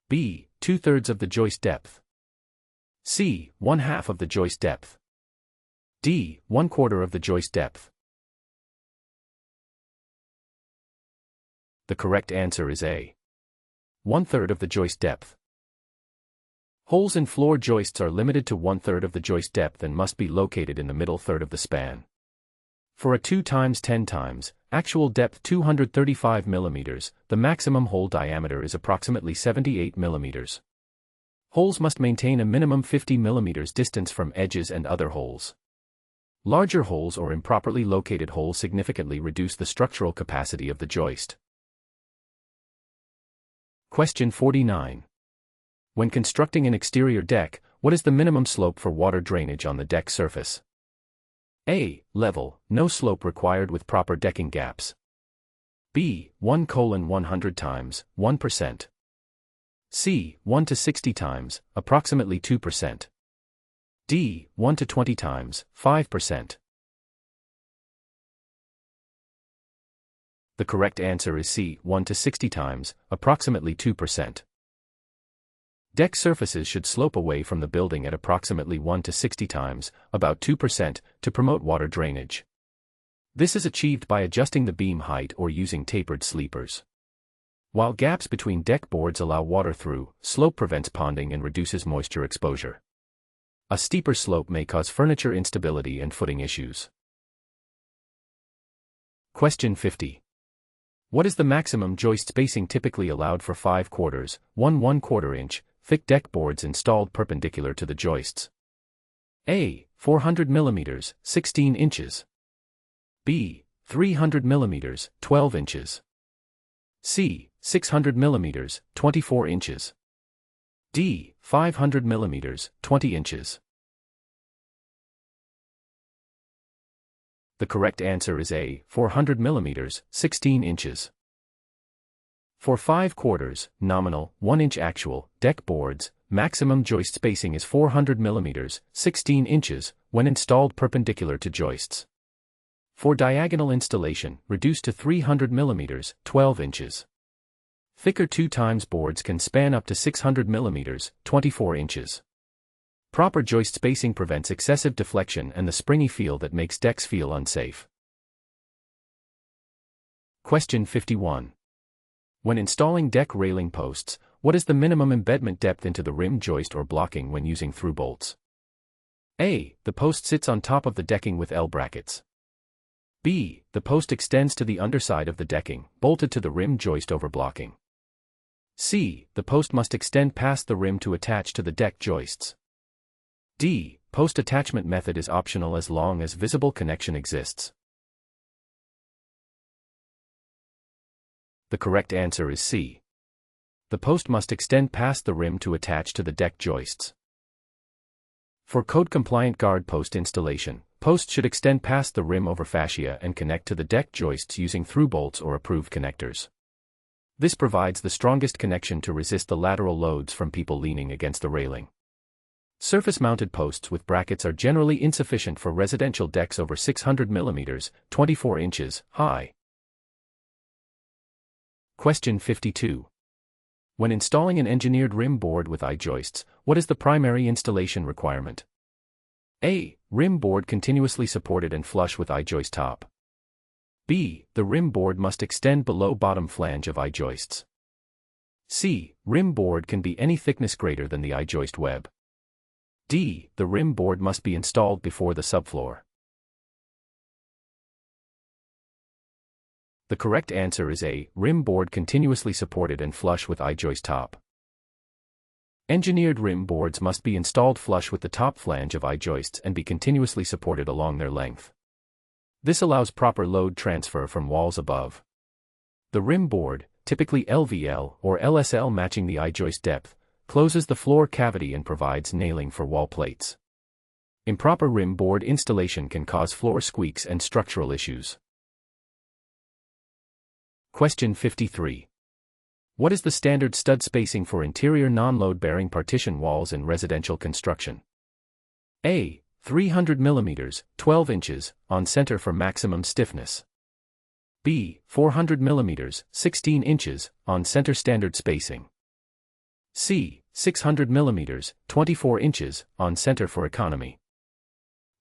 B. 2/3 of the joist depth. C. 1/2 of the joist depth. D. 1/4 of the joist depth. The correct answer is A. 1/3 of the joist depth. Holes in floor joists are limited to 1/3 of the joist depth and must be located in the middle third of the span. For a 2x10 actual depth 235 mm, the maximum hole diameter is approximately 78 mm. Holes must maintain a minimum 50 mm distance from edges and other holes. Larger holes or improperly located holes significantly reduce the structural capacity of the joist. Question 49. When constructing an exterior deck, what is the minimum slope for water drainage on the deck surface? A. Level, no slope required with proper decking gaps. B. 1:100 times, 1%. C. 1 to 60 times, approximately 2%. D. 1 to 20 times, 5%. The correct answer is C. 1 to 60 times, approximately 2%. Deck surfaces should slope away from the building at approximately 1 to 60 times, about 2%, to promote water drainage. This is achieved by adjusting the beam height or using tapered sleepers. While gaps between deck boards allow water through, slope prevents ponding and reduces moisture exposure. A steeper slope may cause furniture instability and footing issues. Question 50. What is the maximum joist spacing typically allowed for 5/4, 1/1/4 inch, thick deck boards installed perpendicular to the joists? A. 400 mm, 16 inches. B. 300 mm, 12 inches. C. 600 mm, 24 inches. D. 500 mm, 20 inches. The correct answer is A. 400 mm, 16 inches. For 5/4, nominal, 1 inch actual, deck boards, maximum joist spacing is 400 mm, 16 inches, when installed perpendicular to joists. For diagonal installation, reduce to 300 mm, 12 inches. Thicker 2x boards can span up to 600 mm, 24 inches. Proper joist spacing prevents excessive deflection and the springy feel that makes decks feel unsafe. Question 51. When installing deck railing posts, what is the minimum embedment depth into the rim joist or blocking when using through bolts? A. The post sits on top of the decking with L brackets. B. The post extends to the underside of the decking, bolted to the rim joist over blocking. C. The post must extend past the rim to attach to the deck joists. D. Post attachment method is optional as long as visible connection exists. The correct answer is C. The post must extend past the rim to attach to the deck joists. For code-compliant guard post installation, posts should extend past the rim over fascia and connect to the deck joists using through bolts or approved connectors. This provides the strongest connection to resist the lateral loads from people leaning against the railing. Surface-mounted posts with brackets are generally insufficient for residential decks over 600 mm, 24 inches, high. Question 52. When installing an engineered rim board with I-joists, what is the primary installation requirement? A. Rim board continuously supported and flush with I-joist top. B. The rim board must extend below bottom flange of I-joists. C. Rim board can be any thickness greater than the I-joist web. D. The rim board must be installed before the subfloor. The correct answer is A. Rim board continuously supported and flush with I-joist top. Engineered rim boards must be installed flush with the top flange of I-joists and be continuously supported along their length. This allows proper load transfer from walls above. The rim board, typically LVL or LSL matching the I-joist depth, closes the floor cavity and provides nailing for wall plates. Improper rim board installation can cause floor squeaks and structural issues. Question 53. What is the standard stud spacing for interior non-load-bearing partition walls in residential construction? A. 300 mm, 12 inches, on center for maximum stiffness. B. 400 mm, 16 inches, on center standard spacing. C. 600 mm, 24 inches, on center for economy.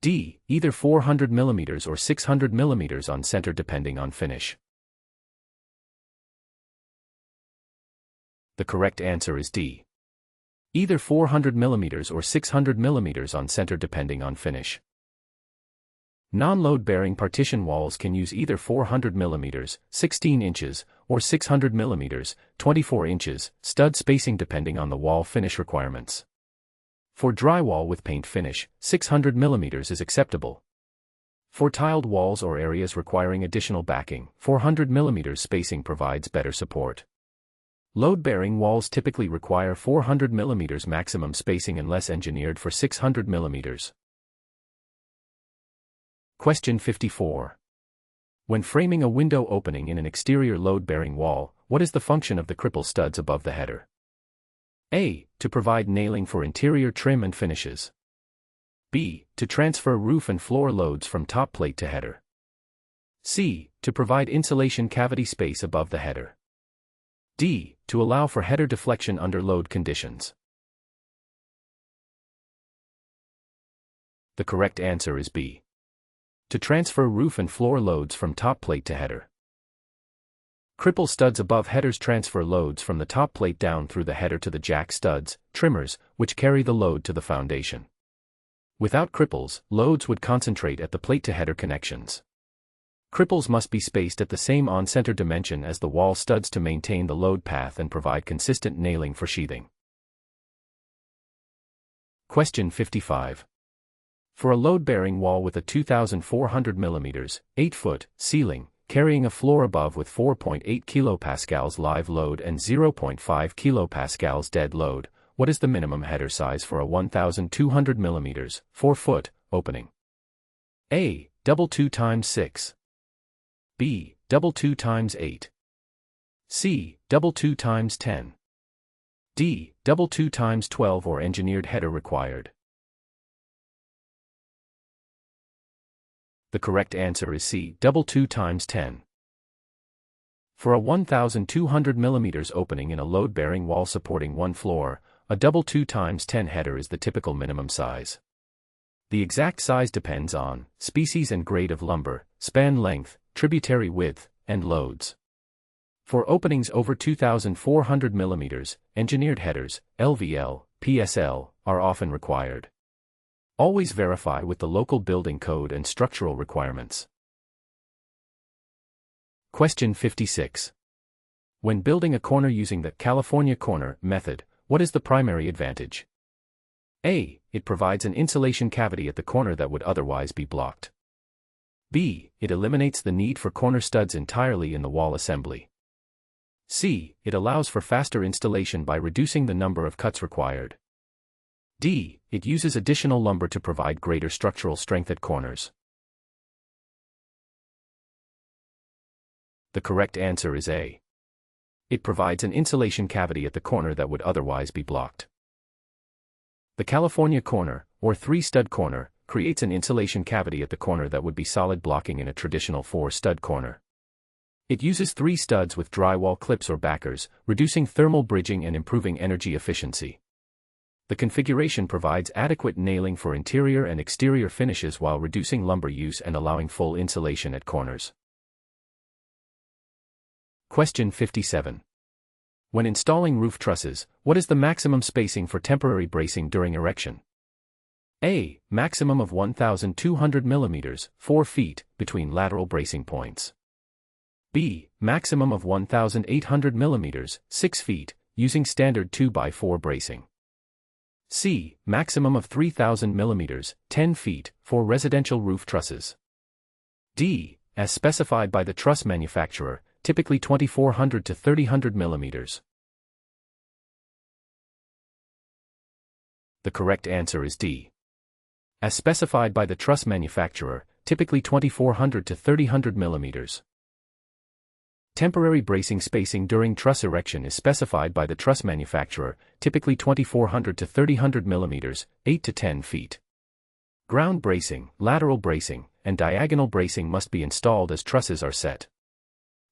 D. Either 400 mm or 600 mm on center depending on finish. The correct answer is D. Either 400 mm or 600 mm on center depending on finish. Non-load-bearing partition walls can use either 400 mm, 16 inches, or 600 mm, 24 inches, stud spacing depending on the wall finish requirements. For drywall with paint finish, 600 mm is acceptable. For tiled walls or areas requiring additional backing, 400 mm spacing provides better support. Load-bearing walls typically require 400 mm maximum spacing unless engineered for 600 mm. Question 54. When framing a window opening in an exterior load-bearing wall, what is the function of the cripple studs above the header? A. To provide nailing for interior trim and finishes. B. To transfer roof and floor loads from top plate to header. C. To provide insulation cavity space above the header. D. To allow for header deflection under load conditions. The correct answer is B. To transfer roof and floor loads from top plate to header. Cripple studs above headers transfer loads from the top plate down through the header to the jack studs, trimmers, which carry the load to the foundation. Without cripples, loads would concentrate at the plate-to-header connections. Cripples must be spaced at the same on-center dimension as the wall studs to maintain the load path and provide consistent nailing for sheathing. Question 55. For a load-bearing wall with a 2,400 mm, 8-foot, ceiling, carrying a floor above with 4.8 kPa live load and 0.5 kPa dead load, what is the minimum header size for a 1,200 mm, 4-foot, opening? A. Double 2 times 6. B. Double 2 times 8. C. Double 2 times 10. D. Double 2 times 12 or engineered header required. The correct answer is C. Double 2 times 10. For a 1,200 mm opening in a load-bearing wall supporting one floor, a double 2 times 10 header is the typical minimum size. The exact size depends on species and grade of lumber, span length, tributary width, and loads. For openings over 2,400 mm, engineered headers, LVL, PSL, are often required. Always verify with the local building code and structural requirements. Question 56. When building a corner using the California corner method, what is the primary advantage? A. It provides an insulation cavity at the corner that would otherwise be blocked. B. It eliminates the need for corner studs entirely in the wall assembly. C. It allows for faster installation by reducing the number of cuts required. D. It uses additional lumber to provide greater structural strength at corners. The correct answer is A. It provides an insulation cavity at the corner that would otherwise be blocked. The California corner, or 3-stud corner, creates an insulation cavity at the corner that would be solid blocking in a traditional 4-stud corner. It uses 3 studs with drywall clips or backers, reducing thermal bridging and improving energy efficiency. The configuration provides adequate nailing for interior and exterior finishes while reducing lumber use and allowing full insulation at corners. Question 57. When installing roof trusses, what is the maximum spacing for temporary bracing during erection? A. Maximum of 1,200 mm, 4 feet, between lateral bracing points. B. Maximum of 1,800 mm, 6 feet, using standard 2x4 bracing. C. Maximum of 3,000 mm, 10 feet, for residential roof trusses. D. As specified by the truss manufacturer, typically 2,400 to 3,000 mm. The correct answer is D. As specified by the truss manufacturer, typically 2,400 to 3,000 mm. Temporary bracing spacing during truss erection is specified by the truss manufacturer, typically 2,400 to 3,000 mm, 8 to 10 feet. Ground bracing, lateral bracing, and diagonal bracing must be installed as trusses are set.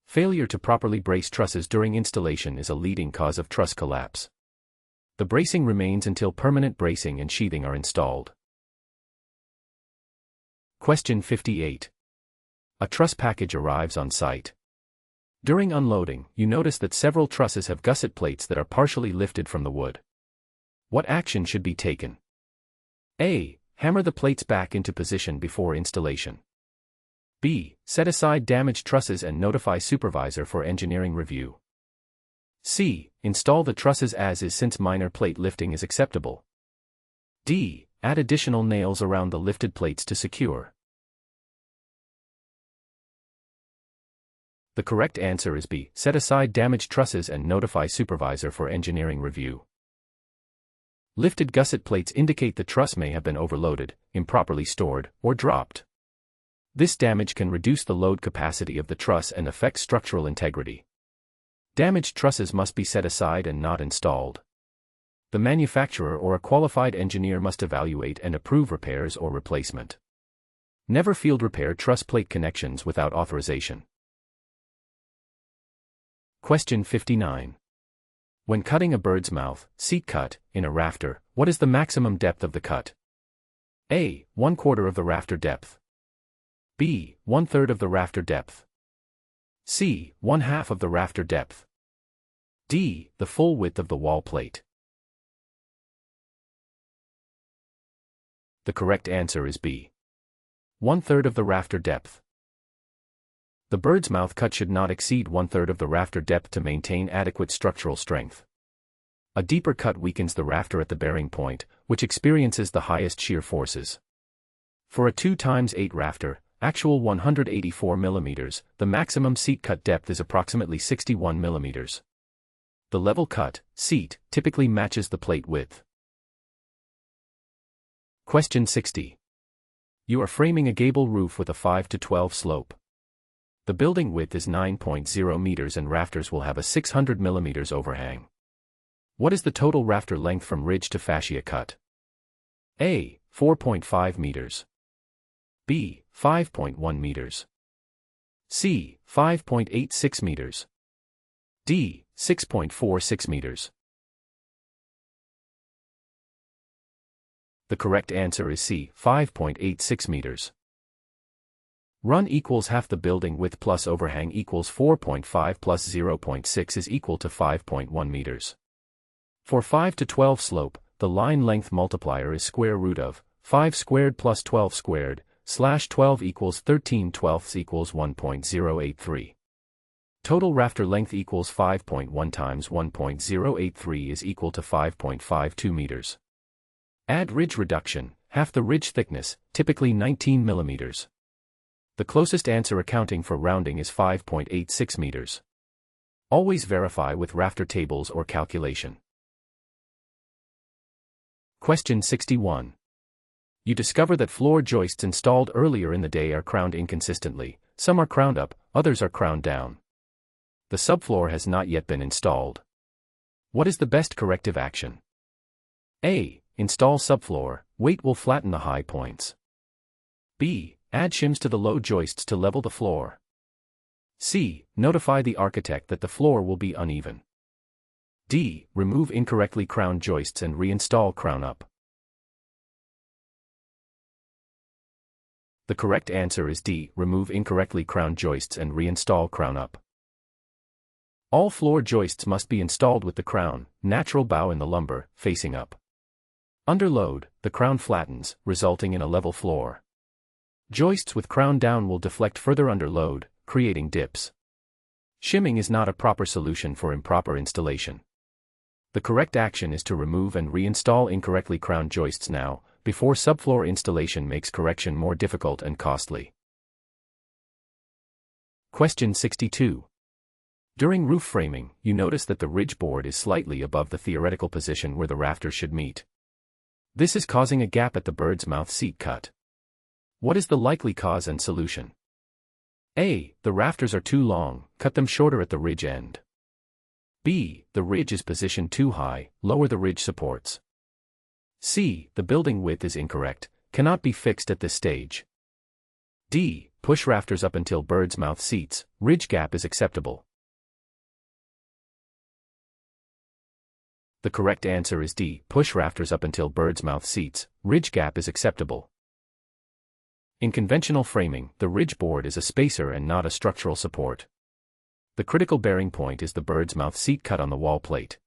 Failure to properly brace trusses during installation is a leading cause of truss collapse. The bracing remains until permanent bracing and sheathing are installed. Question 58. A truss package arrives on site. During unloading, you notice that several trusses have gusset plates that are partially lifted from the wood. What action should be taken? A. Hammer the plates back into position before installation. B. Set aside damaged trusses and notify supervisor for engineering review. C. Install the trusses as is since minor plate lifting is acceptable. D. Add additional nails around the lifted plates to secure. The correct answer is B. Set aside damaged trusses and notify supervisor for engineering review. Lifted gusset plates indicate the truss may have been overloaded, improperly stored, or dropped. This damage can reduce the load capacity of the truss and affect structural integrity. Damaged trusses must be set aside and not installed. The manufacturer or a qualified engineer must evaluate and approve repairs or replacement. Never field repair truss plate connections without authorization. Question 59. When cutting a bird's mouth, seat cut, in a rafter, what is the maximum depth of the cut? A. 1/4 of the rafter depth. B. 1/3 of the rafter depth. C. 1/2 of the rafter depth. D. The full width of the wall plate. The correct answer is B. 1/3 of the rafter depth. The bird's mouth cut should not exceed 1/3 of the rafter depth to maintain adequate structural strength. A deeper cut weakens the rafter at the bearing point, which experiences the highest shear forces. For a 2x8 rafter, actual 184 mm, the maximum seat cut depth is approximately 61 mm. The level cut, seat, typically matches the plate width. Question 60. You are framing a gable roof with a 5-to-12 slope. The building width is 9.0 meters and rafters will have a 600 mm overhang. What is the total rafter length from ridge to fascia cut? A. 4.5 meters. B. 5.1 meters. C. 5.86 meters. D. 6.46 meters. The correct answer is C. 5.86 meters. Run equals half the building width plus overhang equals 4.5 plus 0.6 is equal to 5.1 meters. For 5-to-12 slope, the line length multiplier is square root of 5 squared plus 12 squared, / 12 equals 13/12 equals 1.083. Total rafter length equals 5.1 times 1.083 is equal to 5.52 meters. Add ridge reduction, half the ridge thickness, typically 19 millimeters. The closest answer accounting for rounding is 5.86 meters. Always verify with rafter tables or calculation. Question 61. You discover that floor joists installed earlier in the day are crowned inconsistently, some are crowned up, others are crowned down. The subfloor has not yet been installed. What is the best corrective action? A. Install subfloor, weight will flatten the high points. B. Add shims to the low joists to level the floor. C. Notify the architect that the floor will be uneven. D. Remove incorrectly crowned joists and reinstall crown up. The correct answer is D. Remove incorrectly crowned joists and reinstall crown up. All floor joists must be installed with the crown, natural bow in the lumber, facing up. Under load, the crown flattens, resulting in a level floor. Joists with crown down will deflect further under load, creating dips. Shimming is not a proper solution for improper installation. The correct action is to remove and reinstall incorrectly crowned joists now, before subfloor installation makes correction more difficult and costly. Question 62. During roof framing, you notice that the ridge board is slightly above the theoretical position where the rafters should meet. This is causing a gap at the bird's mouth seat cut. What is the likely cause and solution? A. The rafters are too long, cut them shorter at the ridge end. B. The ridge is positioned too high, lower the ridge supports. C. The building width is incorrect, cannot be fixed at this stage. D. Push rafters up until bird's mouth seats, ridge gap is acceptable. The correct answer is D. Push rafters up until bird's mouth seats, ridge gap is acceptable. In conventional framing, the ridge board is a spacer and not a structural support. The critical bearing point is the bird's mouth seat cut on the wall plate.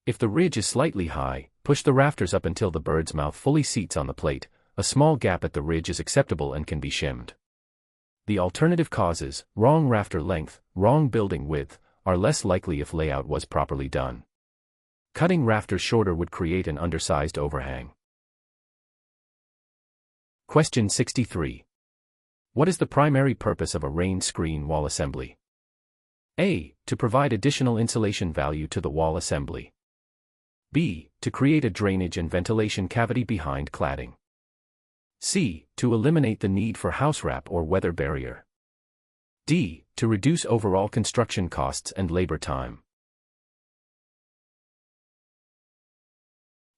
If the ridge is slightly high, push the rafters up until the bird's mouth fully seats on the plate. A small gap at the ridge is acceptable and can be shimmed. The alternative causes, wrong rafter length, wrong building width, are less likely if layout was properly done. Cutting rafters shorter would create an undersized overhang. Question 63. What is the primary purpose of a rain screen wall assembly? A. To provide additional insulation value to the wall assembly. B. To create a drainage and ventilation cavity behind cladding. C. To eliminate the need for house wrap or weather barrier. D. To reduce overall construction costs and labor time.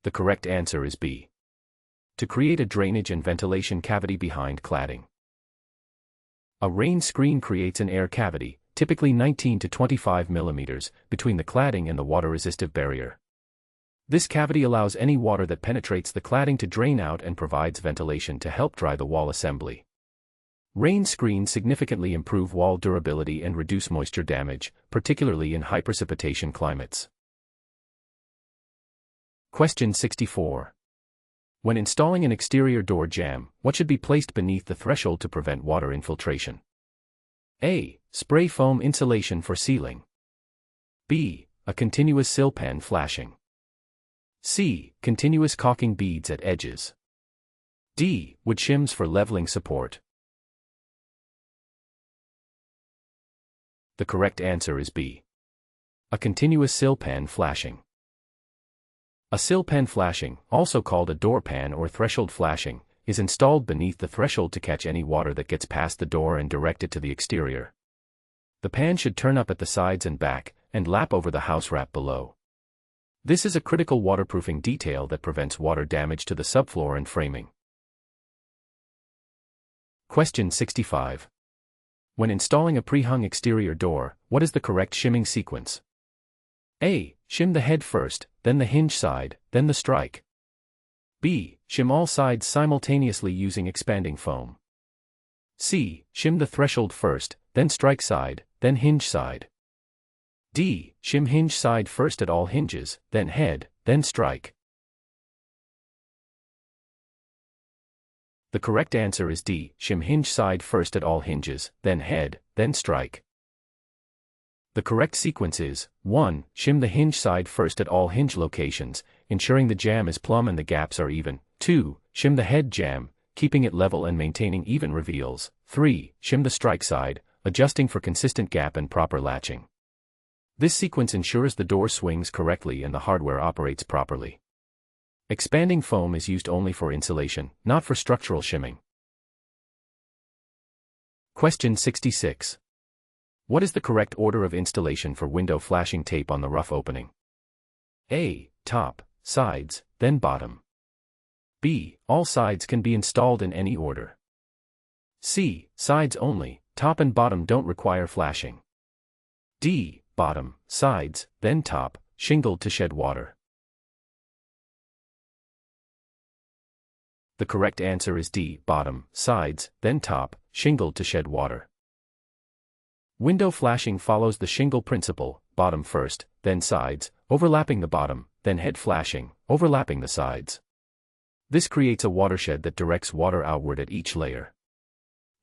The correct answer is B. To create a drainage and ventilation cavity behind cladding. A rain screen creates an air cavity, typically 19 to 25 millimeters, between the cladding and the water-resistive barrier. This cavity allows any water that penetrates the cladding to drain out and provides ventilation to help dry the wall assembly. Rain screens significantly improve wall durability and reduce moisture damage, particularly in high precipitation climates. Question 64. When installing an exterior door jamb, what should be placed beneath the threshold to prevent water infiltration? A. Spray foam insulation for sealing. B. A continuous sill pan flashing. C. Continuous caulking beads at edges. D. Wood shims for leveling support. The correct answer is B. A continuous sill pan flashing. A sill pan flashing, also called a door pan or threshold flashing, is installed beneath the threshold to catch any water that gets past the door and direct it to the exterior. The pan should turn up at the sides and back, and lap over the house wrap below. This is a critical waterproofing detail that prevents water damage to the subfloor and framing. Question 65. When installing a pre-hung exterior door, what is the correct shimming sequence? A. Shim the head first, then the hinge side, then the strike. B. Shim all sides simultaneously using expanding foam. C. Shim the threshold first, then strike side, then hinge side. D. Shim hinge side first at all hinges, then head, then strike. The correct answer is D. Shim hinge side first at all hinges, then head, then strike. The correct sequence is 1. Shim the hinge side first at all hinge locations, ensuring the jamb is plumb and the gaps are even. 2. Shim the head jamb, keeping it level and maintaining even reveals. 3. Shim the strike side, adjusting for consistent gap and proper latching. This sequence ensures the door swings correctly and the hardware operates properly. Expanding foam is used only for insulation, not for structural shimming. Question 66. What is the correct order of installation for window flashing tape on the rough opening? A. Top, sides, then bottom. B. All sides can be installed in any order. C. Sides only, top and bottom don't require flashing. D. Bottom, sides, then top, shingled to shed water. The correct answer is D. Bottom, sides, then top, shingled to shed water. Window flashing follows the shingle principle, bottom first, then sides, overlapping the bottom, then head flashing, overlapping the sides. This creates a watershed that directs water outward at each layer.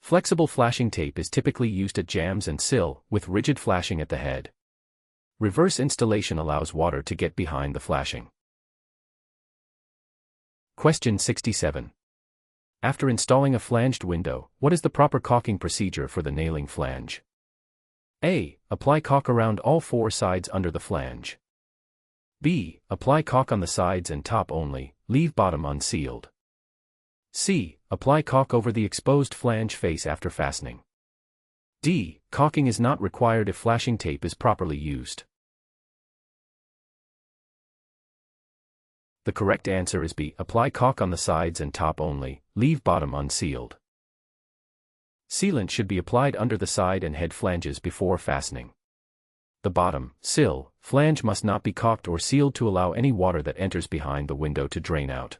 Flexible flashing tape is typically used at jambs and sill, with rigid flashing at the head. Reverse installation allows water to get behind the flashing. Question 67. After installing a flanged window, what is the proper caulking procedure for the nailing flange? A. Apply caulk around all four sides under the flange. B. Apply caulk on the sides and top only, leave bottom unsealed. C. Apply caulk over the exposed flange face after fastening. D. Caulking is not required if flashing tape is properly used. The correct answer is B. Apply caulk on the sides and top only, leave bottom unsealed. Sealant should be applied under the side and head flanges before fastening. The bottom, sill, flange must not be caulked or sealed to allow any water that enters behind the window to drain out.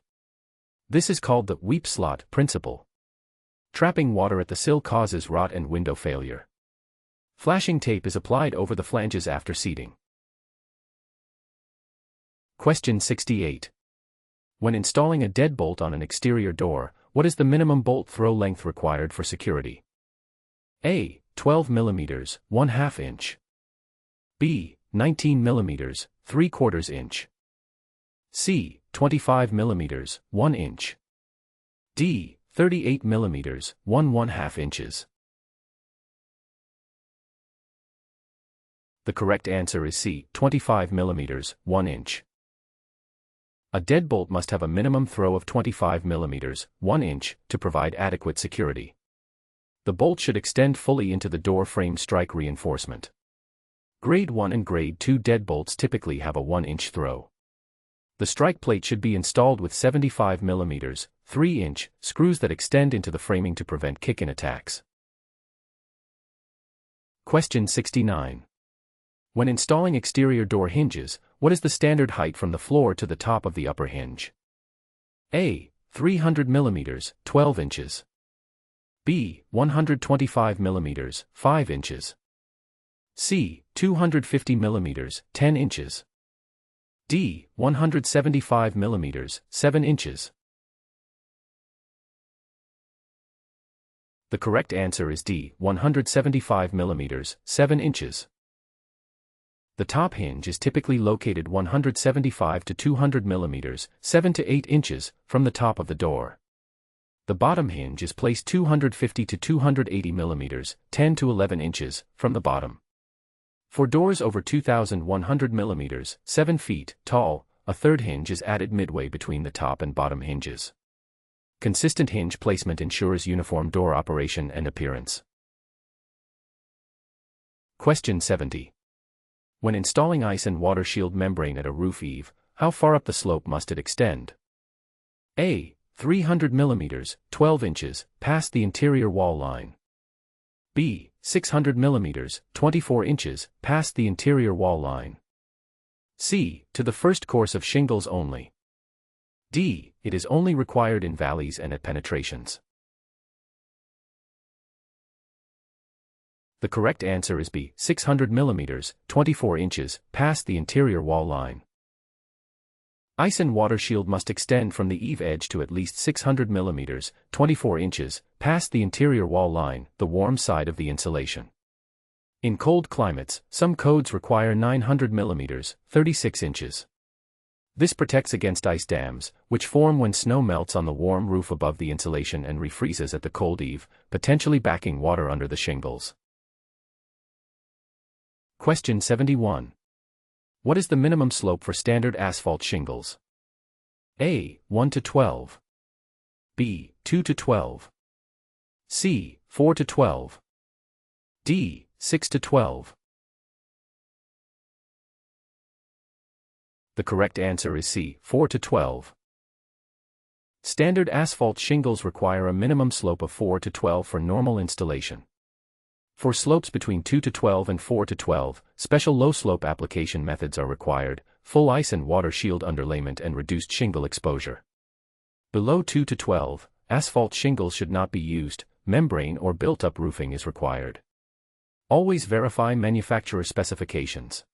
This is called the weep slot principle. Trapping water at the sill causes rot and window failure. Flashing tape is applied over the flanges after seating. Question 68. When installing a deadbolt on an exterior door, what is the minimum bolt throw length required for security? A. 12 mm, 1/2 inch. B. 19 mm, 3/4 inch. C. 25 mm, 1 inch. D. 38 mm, 1/2 inches. The correct answer is C. 25 mm, 1 inch. A deadbolt must have a minimum throw of 25 mm, 1 inch, to provide adequate security. The bolt should extend fully into the door frame strike reinforcement. Grade 1 and Grade 2 deadbolts typically have a 1-inch throw. The strike plate should be installed with 75 mm, 3-inch, screws that extend into the framing to prevent kick-in attacks. Question 69. When installing exterior door hinges, what is the standard height from the floor to the top of the upper hinge? A. 300 mm, 12 inches. B. 125 mm, 5 inches. C. 250 mm, 10 inches. D. 175 mm, 7 inches. The correct answer is D. 175 mm, 7 inches. The top hinge is typically located 175 to 200 mm, 7 to 8 inches, from the top of the door. The bottom hinge is placed 250 to 280 mm, 10 to 11 inches, from the bottom. For doors over 2,100 mm, 7 feet tall, a third hinge is added midway between the top and bottom hinges. Consistent hinge placement ensures uniform door operation and appearance. Question 70. When installing ice and water shield membrane at a roof eave, how far up the slope must it extend? A. 300 mm, 12 inches, past the interior wall line. B. 600 mm, 24 inches, past the interior wall line. C. To the first course of shingles only. D. It is only required in valleys and at penetrations. The correct answer is B. 600 mm, 24 inches, past the interior wall line. Ice and water shield must extend from the eave edge to at least 600 mm, 24 inches, past the interior wall line, the warm side of the insulation. In cold climates, some codes require 900 mm, 36 inches. This protects against ice dams, which form when snow melts on the warm roof above the insulation and refreezes at the cold eave, potentially backing water under the shingles. Question 71. What is the minimum slope for standard asphalt shingles? A. 1 to 12. B. 2 to 12. C. 4 to 12. D. 6 to 12. The correct answer is C. 4 to 12. Standard asphalt shingles require a minimum slope of 4 to 12 for normal installation. For slopes between 2 to 12 and 4 to 12, special low-slope application methods are required, full ice and water shield underlayment and reduced shingle exposure. Below 2 to 12, asphalt shingles should not be used, membrane or built-up roofing is required. Always verify manufacturer specifications.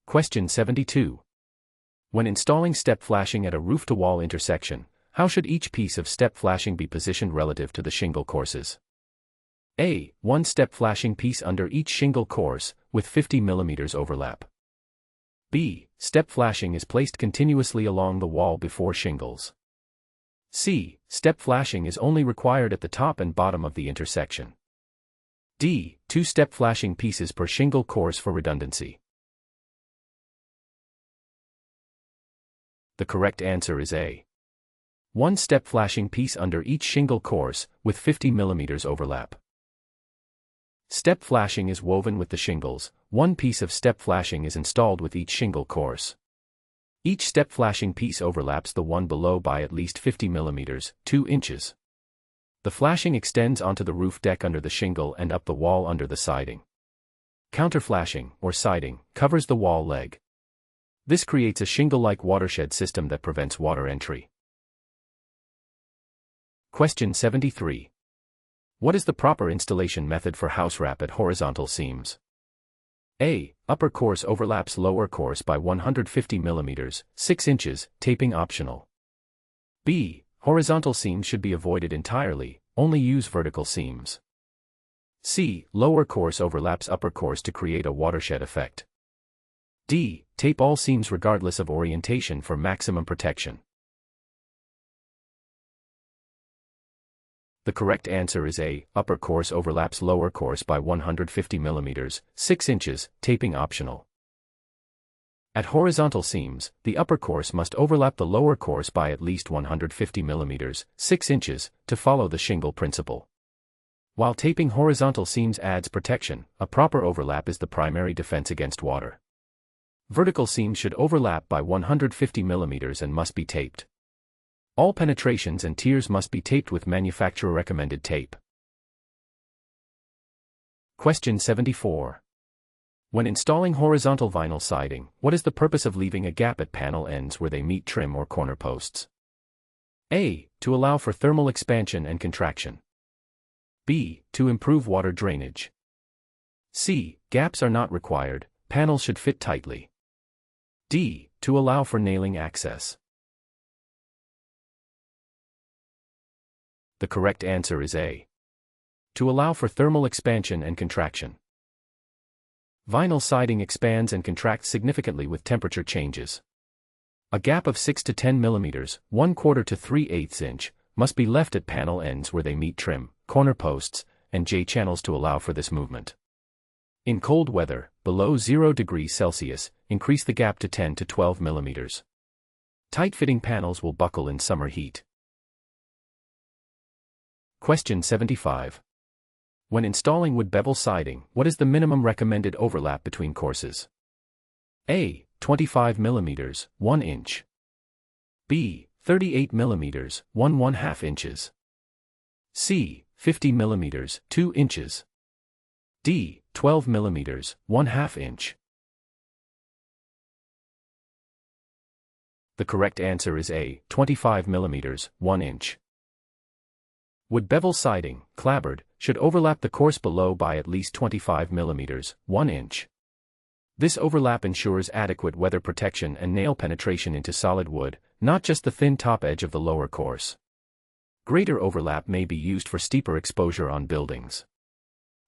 Question 72. When installing step flashing at a roof-to-wall intersection, how should each piece of step flashing be positioned relative to the shingle courses? A. One step flashing piece under each shingle course, with 50 mm overlap. B. Step flashing is placed continuously along the wall before shingles. C. Step flashing is only required at the top and bottom of the intersection. D. 2 step flashing pieces per shingle course for redundancy. The correct answer is A. 1 step flashing piece under each shingle course, with 50 mm overlap. Step flashing is woven with the shingles. 1 piece of step flashing is installed with each shingle course. Each step flashing piece overlaps the one below by at least 50 mm, 2 inches. The flashing extends onto the roof deck under the shingle and up the wall under the siding. Counterflashing, or siding, covers the wall leg. This creates a shingle-like watershed system that prevents water entry. Question 73. What is the proper installation method for house wrap at horizontal seams? A. Upper course overlaps lower course by 150 mm, 6 inches, taping optional. B. Horizontal seams should be avoided entirely, only use vertical seams. C. Lower course overlaps upper course to create a watershed effect. D. Tape all seams regardless of orientation for maximum protection. The correct answer is A. Upper course overlaps lower course by 150 mm, 6 inches, taping optional. At horizontal seams, the upper course must overlap the lower course by at least 150 mm, 6 inches, to follow the shingle principle. While taping horizontal seams adds protection, a proper overlap is the primary defense against water. Vertical seams should overlap by 150 mm and must be taped. All penetrations and tiers must be taped with manufacturer-recommended tape. Question 74. When installing horizontal vinyl siding, what is the purpose of leaving a gap at panel ends where they meet trim or corner posts? A. To allow for thermal expansion and contraction. B. To improve water drainage. C. Gaps are not required, panels should fit tightly. D. To allow for nailing access. The correct answer is A. To allow for thermal expansion and contraction. Vinyl siding expands and contracts significantly with temperature changes. A gap of 6 to 10 mm, 1/4 to 3/8 inch, must be left at panel ends where they meet trim, corner posts, and J-channels to allow for this movement. In cold weather, below 0 degrees Celsius, increase the gap to 10 to 12 mm. Tight-fitting panels will buckle in summer heat. Question 75. When installing wood bevel siding, what is the minimum recommended overlap between courses? A. 25 mm, 1 inch. B. 38 mm, 1/2 inches. C. 50 mm, 2 inches. D. 12 mm, 1/2 inch. The correct answer is A. 25 mm, 1 inch. Wood bevel siding, clapboard, should overlap the course below by at least 25 mm, 1 inch. This overlap ensures adequate weather protection and nail penetration into solid wood, not just the thin top edge of the lower course. Greater overlap may be used for steeper exposure on buildings.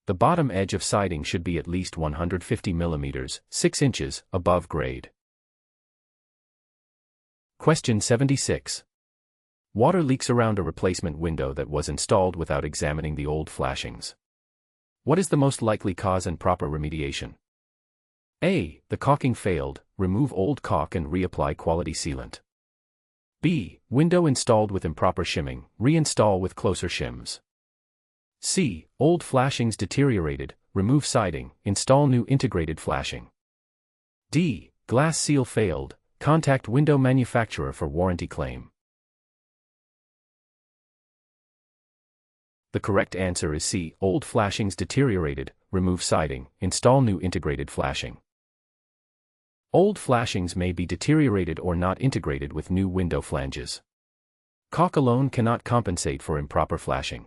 The bottom edge of siding should be at least 150 mm, 6 inches, above grade. Question 76. Water leaks around a replacement window that was installed without examining the old flashings. What is the most likely cause and proper remediation? A. The caulking failed, remove old caulk and reapply quality sealant. B. Window installed with improper shimming, reinstall with closer shims. C. Old flashings deteriorated, remove siding, install new integrated flashing. D. Glass seal failed, contact window manufacturer for warranty claim. The correct answer is C. Old flashings deteriorated, remove siding, install new integrated flashing. Old flashings may be deteriorated or not integrated with new window flanges. Caulk alone cannot compensate for improper flashing.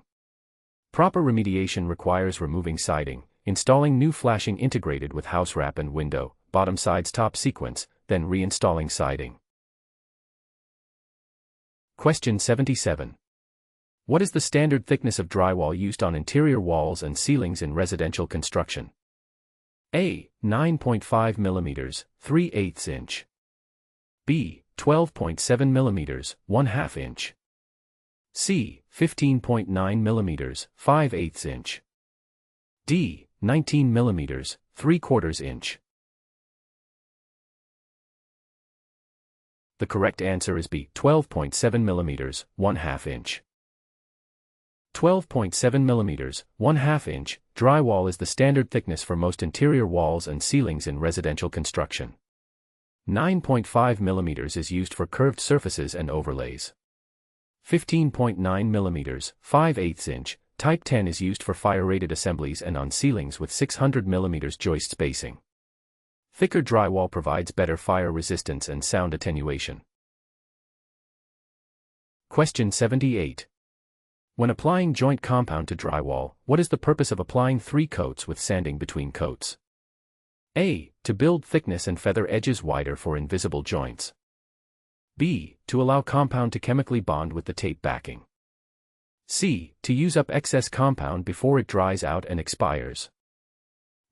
Proper remediation requires removing siding, installing new flashing integrated with house wrap and window, bottom sides top sequence, then reinstalling siding. Question 77. What is the standard thickness of drywall used on interior walls and ceilings in residential construction? A. 9.5 mm, 3/8 inch. B. 12.7 mm, 1/2 inch. C. 15.9 mm, 5/8 inch. D. 19 mm, 3/4 inch. The correct answer is B. 12.7 mm, 1/2 inch. 12.7 mm, 1/2 inch, drywall is the standard thickness for most interior walls and ceilings in residential construction. 9.5 mm is used for curved surfaces and overlays. 15.9 mm, 5/8 inch, type 10 is used for fire-rated assemblies and on ceilings with 600 mm joist spacing. Thicker drywall provides better fire resistance and sound attenuation. Question 78. When applying joint compound to drywall, what is the purpose of applying 3 coats with sanding between coats? A. To build thickness and feather edges wider for invisible joints. B. To allow compound to chemically bond with the tape backing. C. To use up excess compound before it dries out and expires.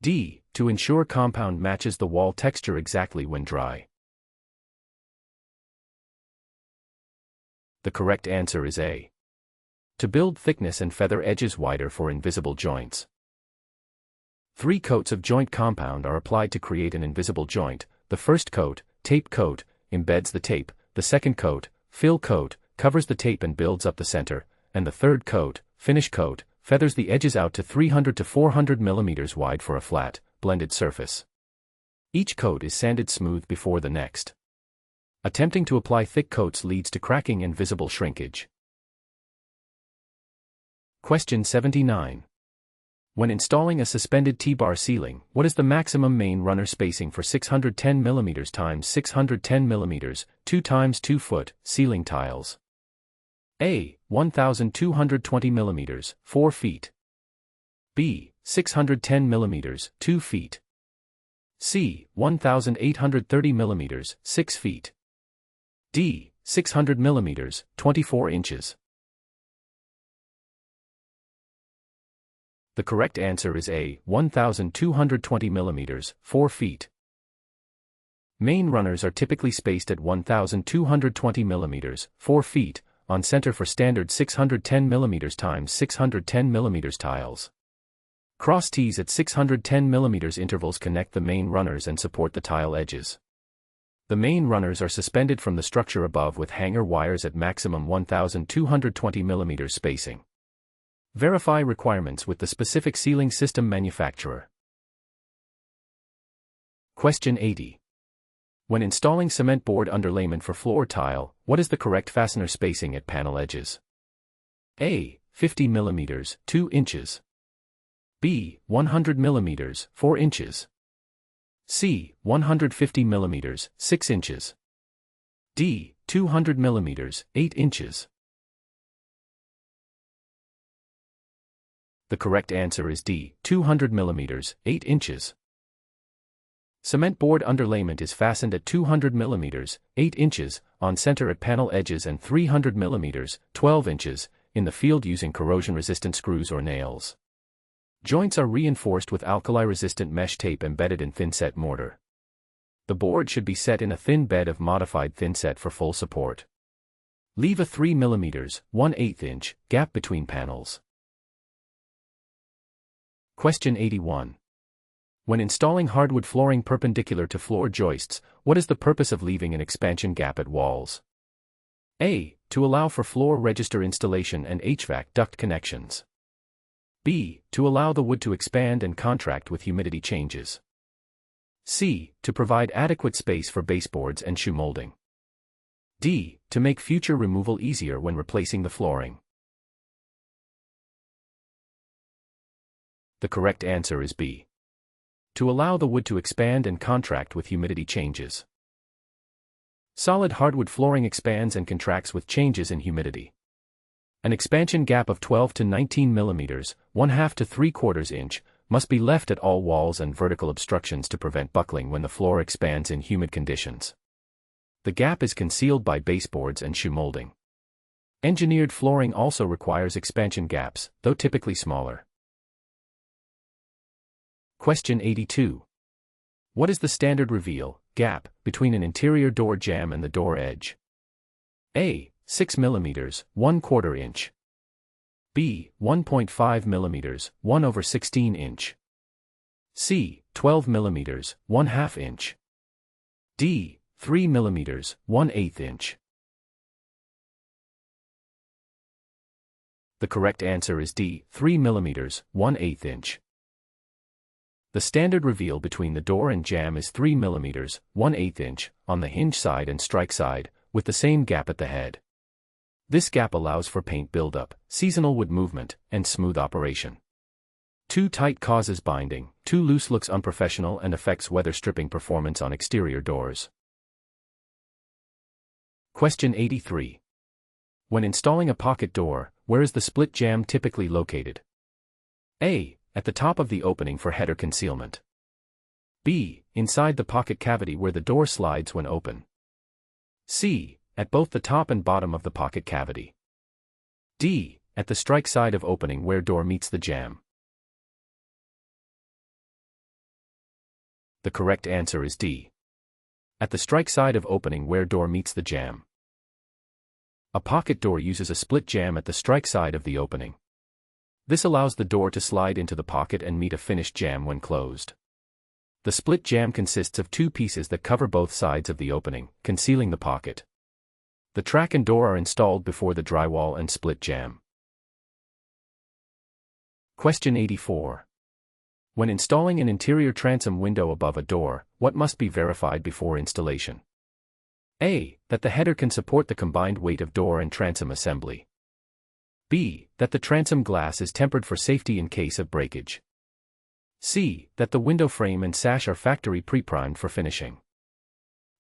D. To ensure compound matches the wall texture exactly when dry. The correct answer is A. To build thickness and feather edges wider for invisible joints. 3 coats of joint compound are applied to create an invisible joint. The first coat, tape coat, embeds the tape. The second coat, fill coat, covers the tape and builds up the center. And the third coat, finish coat, feathers the edges out to 300 to 400 mm wide for a flat, blended surface. Each coat is sanded smooth before the next. Attempting to apply thick coats leads to cracking and visible shrinkage. Question 79. When installing a suspended T-bar ceiling, what is the maximum main runner spacing for 610 mm x 610 mm, 2 x 2 foot, ceiling tiles? A. 1,220 mm, 4 feet. B. 610 mm, 2 feet. C. 1,830 mm, 6 feet. D. 600 mm, 24 inches. The correct answer is A. 1,220 mm, 4 feet. Main runners are typically spaced at 1,220 mm, 4 feet, on center for standard 610 mm x 610 mm tiles. Cross tees at 610 mm intervals connect the main runners and support the tile edges. The main runners are suspended from the structure above with hanger wires at maximum 1,220 mm spacing. Verify requirements with the specific ceiling system manufacturer. Question 80. When installing cement board underlayment for floor tile, what is the correct fastener spacing at panel edges? A. 50 mm, 2 inches. B. 100 mm, 4 inches. C. 150 mm, 6 inches. D. 200 mm, 8 inches. The correct answer is D. 200 mm, 8 inches. Cement board underlayment is fastened at 200 mm, 8 inches, on center at panel edges and 300 mm, 12 inches, in the field using corrosion-resistant screws or nails. Joints are reinforced with alkali-resistant mesh tape embedded in thin-set mortar. The board should be set in a thin bed of modified thin-set for full support. Leave a 3 mm, 1/8 inch, gap between panels. Question 81. When installing hardwood flooring perpendicular to floor joists, what is the purpose of leaving an expansion gap at walls? A. To allow for floor register installation and HVAC duct connections. B. To allow the wood to expand and contract with humidity changes. C. To provide adequate space for baseboards and shoe molding. D. To make future removal easier when replacing the flooring. The correct answer is B. To allow the wood to expand and contract with humidity changes. Solid hardwood flooring expands and contracts with changes in humidity. An expansion gap of 12 to 19 mm, 1/2 to 3/4 inch, must be left at all walls and vertical obstructions to prevent buckling when the floor expands in humid conditions. The gap is concealed by baseboards and shoe molding. Engineered flooring also requires expansion gaps, though typically smaller. Question 82. What is the standard reveal, gap, between an interior door jamb and the door edge? A. 6 mm, 1/4 inch. B. 1.5 mm, 1/16 inch. C. 12 mm, 1/2 inch. D. 3 mm, 1/8 inch. The correct answer is D. 3 mm, 1/8 inch. The standard reveal between the door and jamb is 3 mm, 1/8 inch, on the hinge side and strike side, with the same gap at the head. This gap allows for paint buildup, seasonal wood movement, and smooth operation. Too tight causes binding, too loose looks unprofessional and affects weather stripping performance on exterior doors. Question 83. When installing a pocket door, where is the split jamb typically located? A. At the top of the opening for header concealment. B. Inside the pocket cavity where the door slides when open. C. At both the top and bottom of the pocket cavity. D. At the strike side of opening where door meets the jamb. The correct answer is D. At the strike side of opening where door meets the jamb. A pocket door uses a split jamb at the strike side of the opening. This allows the door to slide into the pocket and meet a finished jamb when closed. The split jamb consists of two pieces that cover both sides of the opening, concealing the pocket. The track and door are installed before the drywall and split jamb. Question 84. When installing an interior transom window above a door, what must be verified before installation? A. That the header can support the combined weight of door and transom assembly. B. That the transom glass is tempered for safety in case of breakage. C. That the window frame and sash are factory pre-primed for finishing.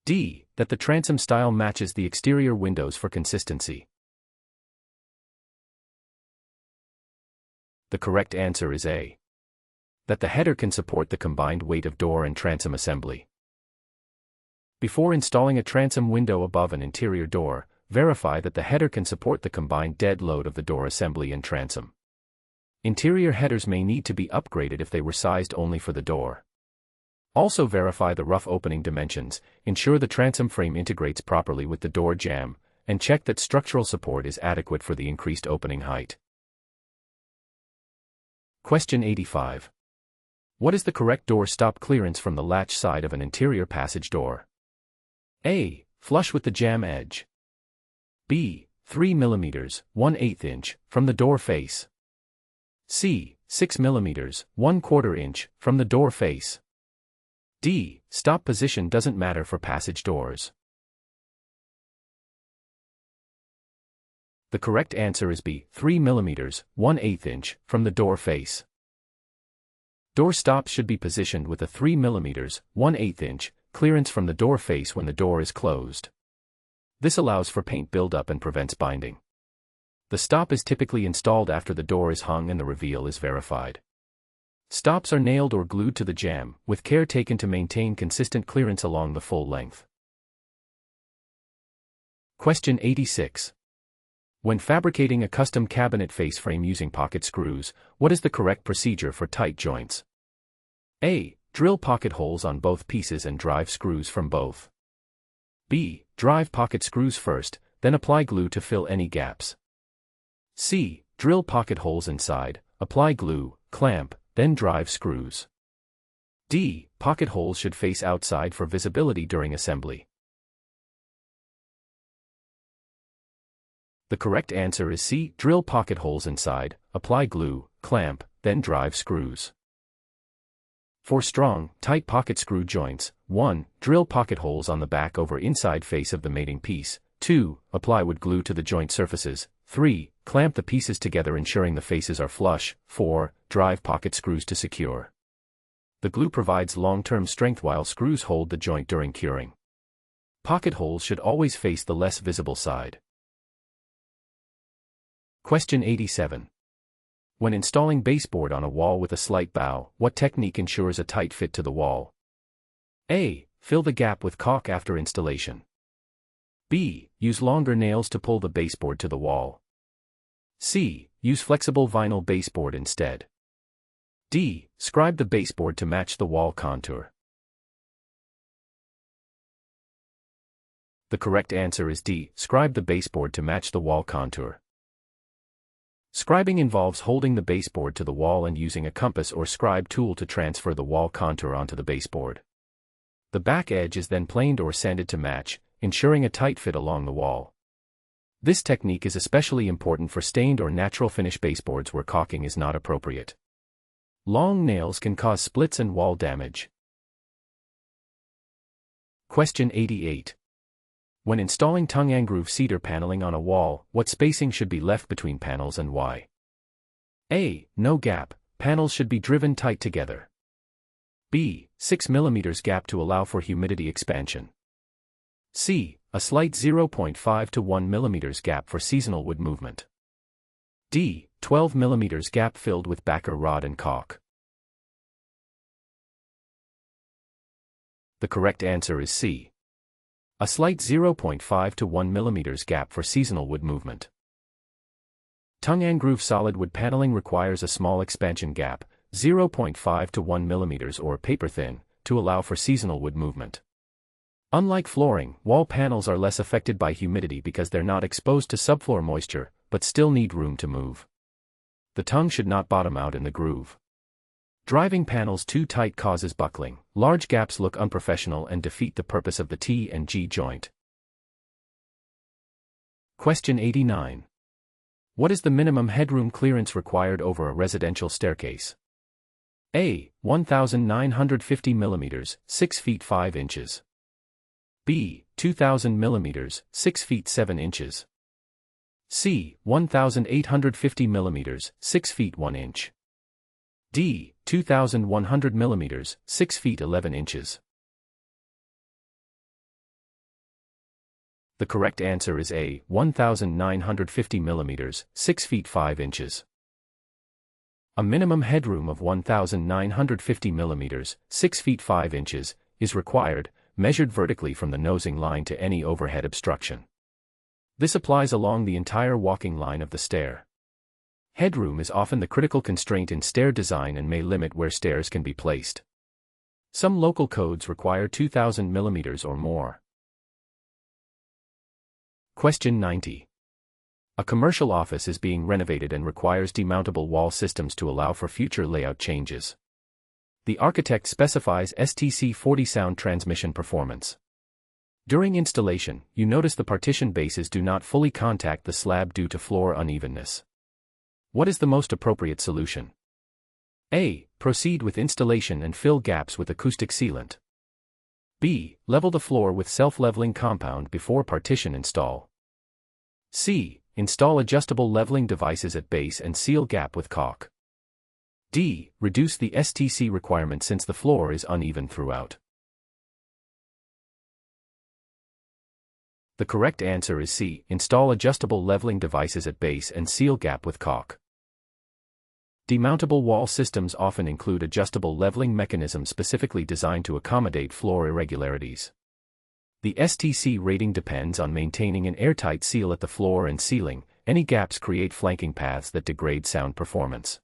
D. That the transom style matches the exterior windows for consistency. The correct answer is A. That the header can support the combined weight of door and transom assembly. Before installing a transom window above an interior door, verify that the header can support the combined dead load of the door assembly and transom. Interior headers may need to be upgraded if they were sized only for the door. Also verify the rough opening dimensions, ensure the transom frame integrates properly with the door jamb, and check that structural support is adequate for the increased opening height. Question 85. What is the correct door stop clearance from the latch side of an interior passage door? A. Flush with the jamb edge. B. 3 mm, 1/8 inch, from the door face. C. 6 mm, 1/4 inch, from the door face. D. Stop position doesn't matter for passage doors. The correct answer is B. 3 mm, 1/8 inch, from the door face. Door stops should be positioned with a 3 mm, 1/8 inch, clearance from the door face when the door is closed. This allows for paint buildup and prevents binding. The stop is typically installed after the door is hung and the reveal is verified. Stops are nailed or glued to the jamb, with care taken to maintain consistent clearance along the full length. Question 86. When fabricating a custom cabinet face frame using pocket screws, what is the correct procedure for tight joints? A. Drill pocket holes on both pieces and drive screws from both. B. Drive pocket screws first, then apply glue to fill any gaps. C. Drill pocket holes inside, apply glue, clamp, then drive screws. D. Pocket holes should face outside for visibility during assembly. The correct answer is C. Drill pocket holes inside, apply glue, clamp, then drive screws. For strong, tight pocket screw joints, 1. Drill pocket holes on the back over inside face of the mating piece. 2. Apply wood glue to the joint surfaces. 3. Clamp the pieces together ensuring the faces are flush. 4. Drive pocket screws to secure. The glue provides long-term strength while screws hold the joint during curing. Pocket holes should always face the less visible side. Question 87. When installing baseboard on a wall with a slight bow, what technique ensures a tight fit to the wall? A. Fill the gap with caulk after installation. B. Use longer nails to pull the baseboard to the wall. C. Use flexible vinyl baseboard instead. D. Scribe the baseboard to match the wall contour. The correct answer is D. Scribe the baseboard to match the wall contour. Scribing involves holding the baseboard to the wall and using a compass or scribe tool to transfer the wall contour onto the baseboard. The back edge is then planed or sanded to match, ensuring a tight fit along the wall. This technique is especially important for stained or natural finish baseboards where caulking is not appropriate. Long nails can cause splits and wall damage. Question 88. When installing tongue and groove cedar paneling on a wall, what spacing should be left between panels and why? A. No gap, panels should be driven tight together. B. 6 mm gap to allow for humidity expansion. C. A slight 0.5 to 1 mm gap for seasonal wood movement. D. 12 mm gap filled with backer rod and caulk. The correct answer is C. A slight 0.5 to 1 mm gap for seasonal wood movement. Tongue and groove solid wood paneling requires a small expansion gap, 0.5 to 1 mm or paper thin, to allow for seasonal wood movement. Unlike flooring, wall panels are less affected by humidity because they're not exposed to subfloor moisture, but still need room to move. The tongue should not bottom out in the groove. Driving panels too tight causes buckling, large gaps look unprofessional and defeat the purpose of the T and G joint. Question 89. What is the minimum headroom clearance required over a residential staircase? A. 1,950 mm, 6 feet 5 inches. B. 2,000 mm, 6 feet 7 inches. C. 1,850 mm, 6 feet 1 inch. D. 2,100 mm, 6 feet 11 inches. The correct answer is A. 1,950 mm, 6 feet 5 inches. A minimum headroom of 1,950 millimeters, 6 feet 5 inches, is required, measured vertically from the nosing line to any overhead obstruction. This applies along the entire walking line of the stair. Headroom is often the critical constraint in stair design and may limit where stairs can be placed. Some local codes require 2,000 millimeters or more. Question 90. A commercial office is being renovated and requires demountable wall systems to allow for future layout changes. The architect specifies STC40 sound transmission performance. During installation, you notice the partition bases do not fully contact the slab due to floor unevenness. What is the most appropriate solution? A. Proceed with installation and fill gaps with acoustic sealant. B. Level the floor with self-leveling compound before partition install. C. Install adjustable leveling devices at base and seal gap with caulk. D. Reduce the STC requirement since the floor is uneven throughout. The correct answer is C. Install adjustable leveling devices at base and seal gap with caulk. Demountable wall systems often include adjustable leveling mechanisms specifically designed to accommodate floor irregularities. The STC rating depends on maintaining an airtight seal at the floor and ceiling. Any gaps create flanking paths that degrade sound performance.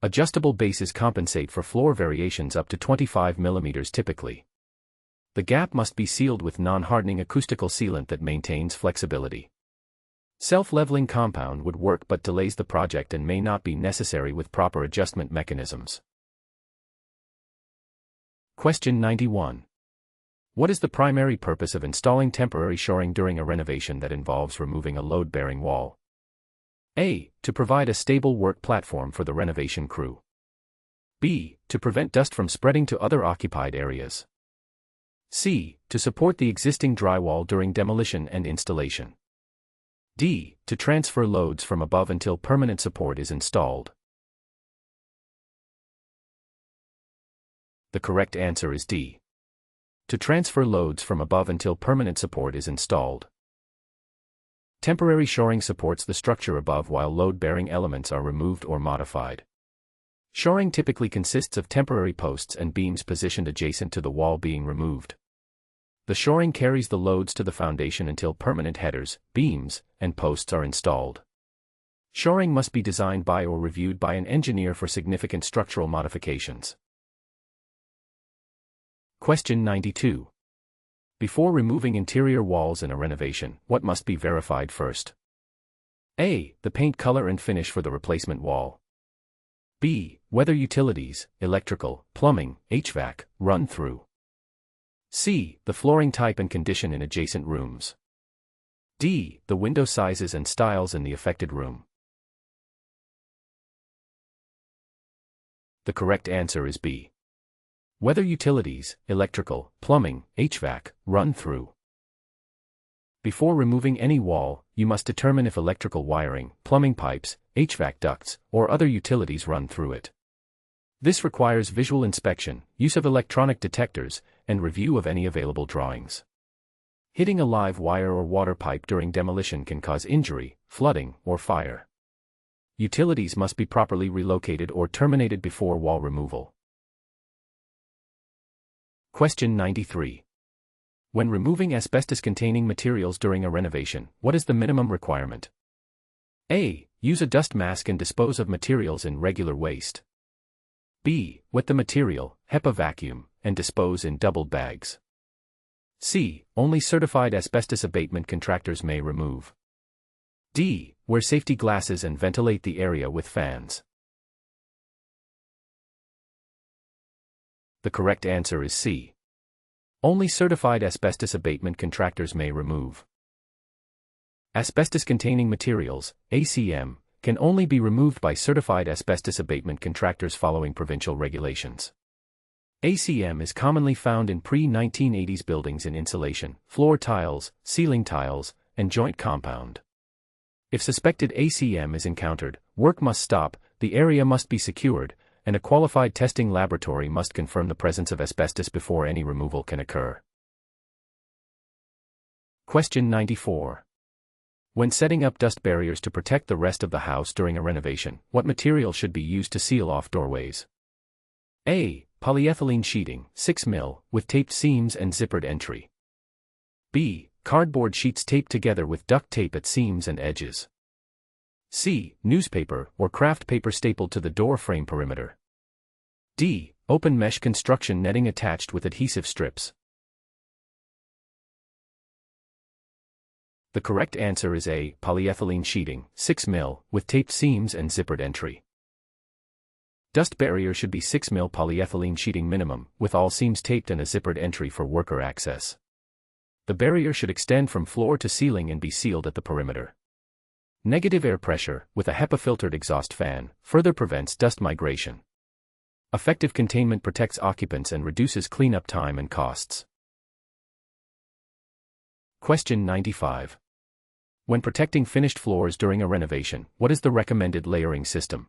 Adjustable bases compensate for floor variations up to 25 mm typically. The gap must be sealed with non-hardening acoustical sealant that maintains flexibility. Self-leveling compound would work but delays the project and may not be necessary with proper adjustment mechanisms. Question 91. What is the primary purpose of installing temporary shoring during a renovation that involves removing a load-bearing wall? A. To provide a stable work platform for the renovation crew. B. To prevent dust from spreading to other occupied areas. C. To support the existing drywall during demolition and installation. D. To transfer loads from above until permanent support is installed. The correct answer is D. To transfer loads from above until permanent support is installed. Temporary shoring supports the structure above while load-bearing elements are removed or modified. Shoring typically consists of temporary posts and beams positioned adjacent to the wall being removed. The shoring carries the loads to the foundation until permanent headers, beams, and posts are installed. Shoring must be designed by or reviewed by an engineer for significant structural modifications. Question 92. Before removing interior walls in a renovation, what must be verified first? A. The paint color and finish for the replacement wall. B. Whether utilities, electrical, plumbing, HVAC, run through. C. The flooring type and condition in adjacent rooms. D. The window sizes and styles in the affected room. The correct answer is B. Whether utilities, electrical, plumbing, HVAC, run through. Before removing any wall, you must determine if electrical wiring, plumbing pipes, HVAC ducts, or other utilities run through it. This requires visual inspection, use of electronic detectors, and review of any available drawings. Hitting a live wire or water pipe during demolition can cause injury, flooding, or fire. Utilities must be properly relocated or terminated before wall removal. Question 93. When removing asbestos-containing materials during a renovation, what is the minimum requirement? A. Use a dust mask and dispose of materials in regular waste. B. Wet the material, HEPA vacuum, and dispose in doubled bags. C. Only certified asbestos abatement contractors may remove. D. Wear safety glasses and ventilate the area with fans. The correct answer is C. Only certified asbestos abatement contractors may remove. Asbestos-containing materials, ACM, can only be removed by certified asbestos abatement contractors following provincial regulations. ACM is commonly found in pre-1980s buildings in insulation, floor tiles, ceiling tiles, and joint compound. If suspected ACM is encountered, work must stop, the area must be secured, and a qualified testing laboratory must confirm the presence of asbestos before any removal can occur. Question 94. When setting up dust barriers to protect the rest of the house during a renovation, what material should be used to seal off doorways? A. Polyethylene sheeting, 6 mil, with taped seams and zippered entry. B. Cardboard sheets taped together with duct tape at seams and edges. C. Newspaper or craft paper stapled to the door frame perimeter. D. Open mesh construction netting attached with adhesive strips. The correct answer is A. Polyethylene sheeting, 6 mil, with taped seams and zippered entry. Dust barrier should be 6 mil polyethylene sheeting minimum, with all seams taped and a zippered entry for worker access. The barrier should extend from floor to ceiling and be sealed at the perimeter. Negative air pressure, with a HEPA-filtered exhaust fan, further prevents dust migration. Effective containment protects occupants and reduces cleanup time and costs. Question 95. When protecting finished floors during a renovation, what is the recommended layering system?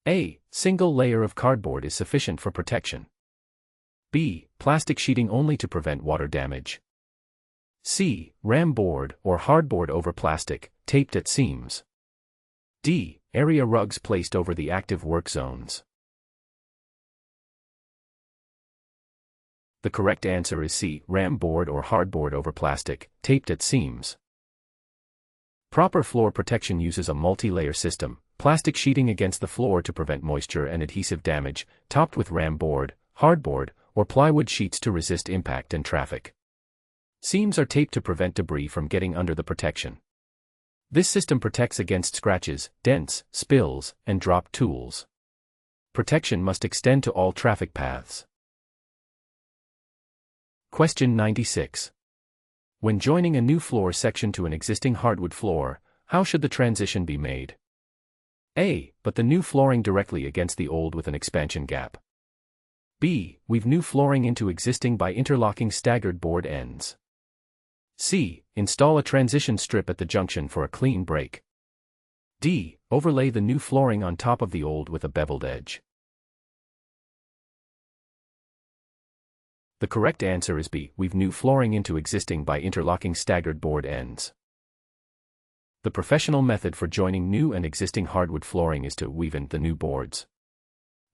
A. Single layer of cardboard is sufficient for protection. B. Plastic sheeting only to prevent water damage. C. Ram board or hardboard over plastic, taped at seams. D. Area rugs placed over the active work zones. The correct answer is C. Ram board or hardboard over plastic, taped at seams. Proper floor protection uses a multi-layer system, plastic sheeting against the floor to prevent moisture and adhesive damage, topped with ram board, hardboard, or plywood sheets to resist impact and traffic. Seams are taped to prevent debris from getting under the protection. This system protects against scratches, dents, spills, and dropped tools. Protection must extend to all traffic paths. Question 96. When joining a new floor section to an existing hardwood floor, how should the transition be made? A. Put the new flooring directly against the old with an expansion gap. B. Weave new flooring into existing by interlocking staggered board ends. C. Install a transition strip at the junction for a clean break. D. Overlay the new flooring on top of the old with a beveled edge. The correct answer is B. Weave new flooring into existing by interlocking staggered board ends. The professional method for joining new and existing hardwood flooring is to weave in the new boards.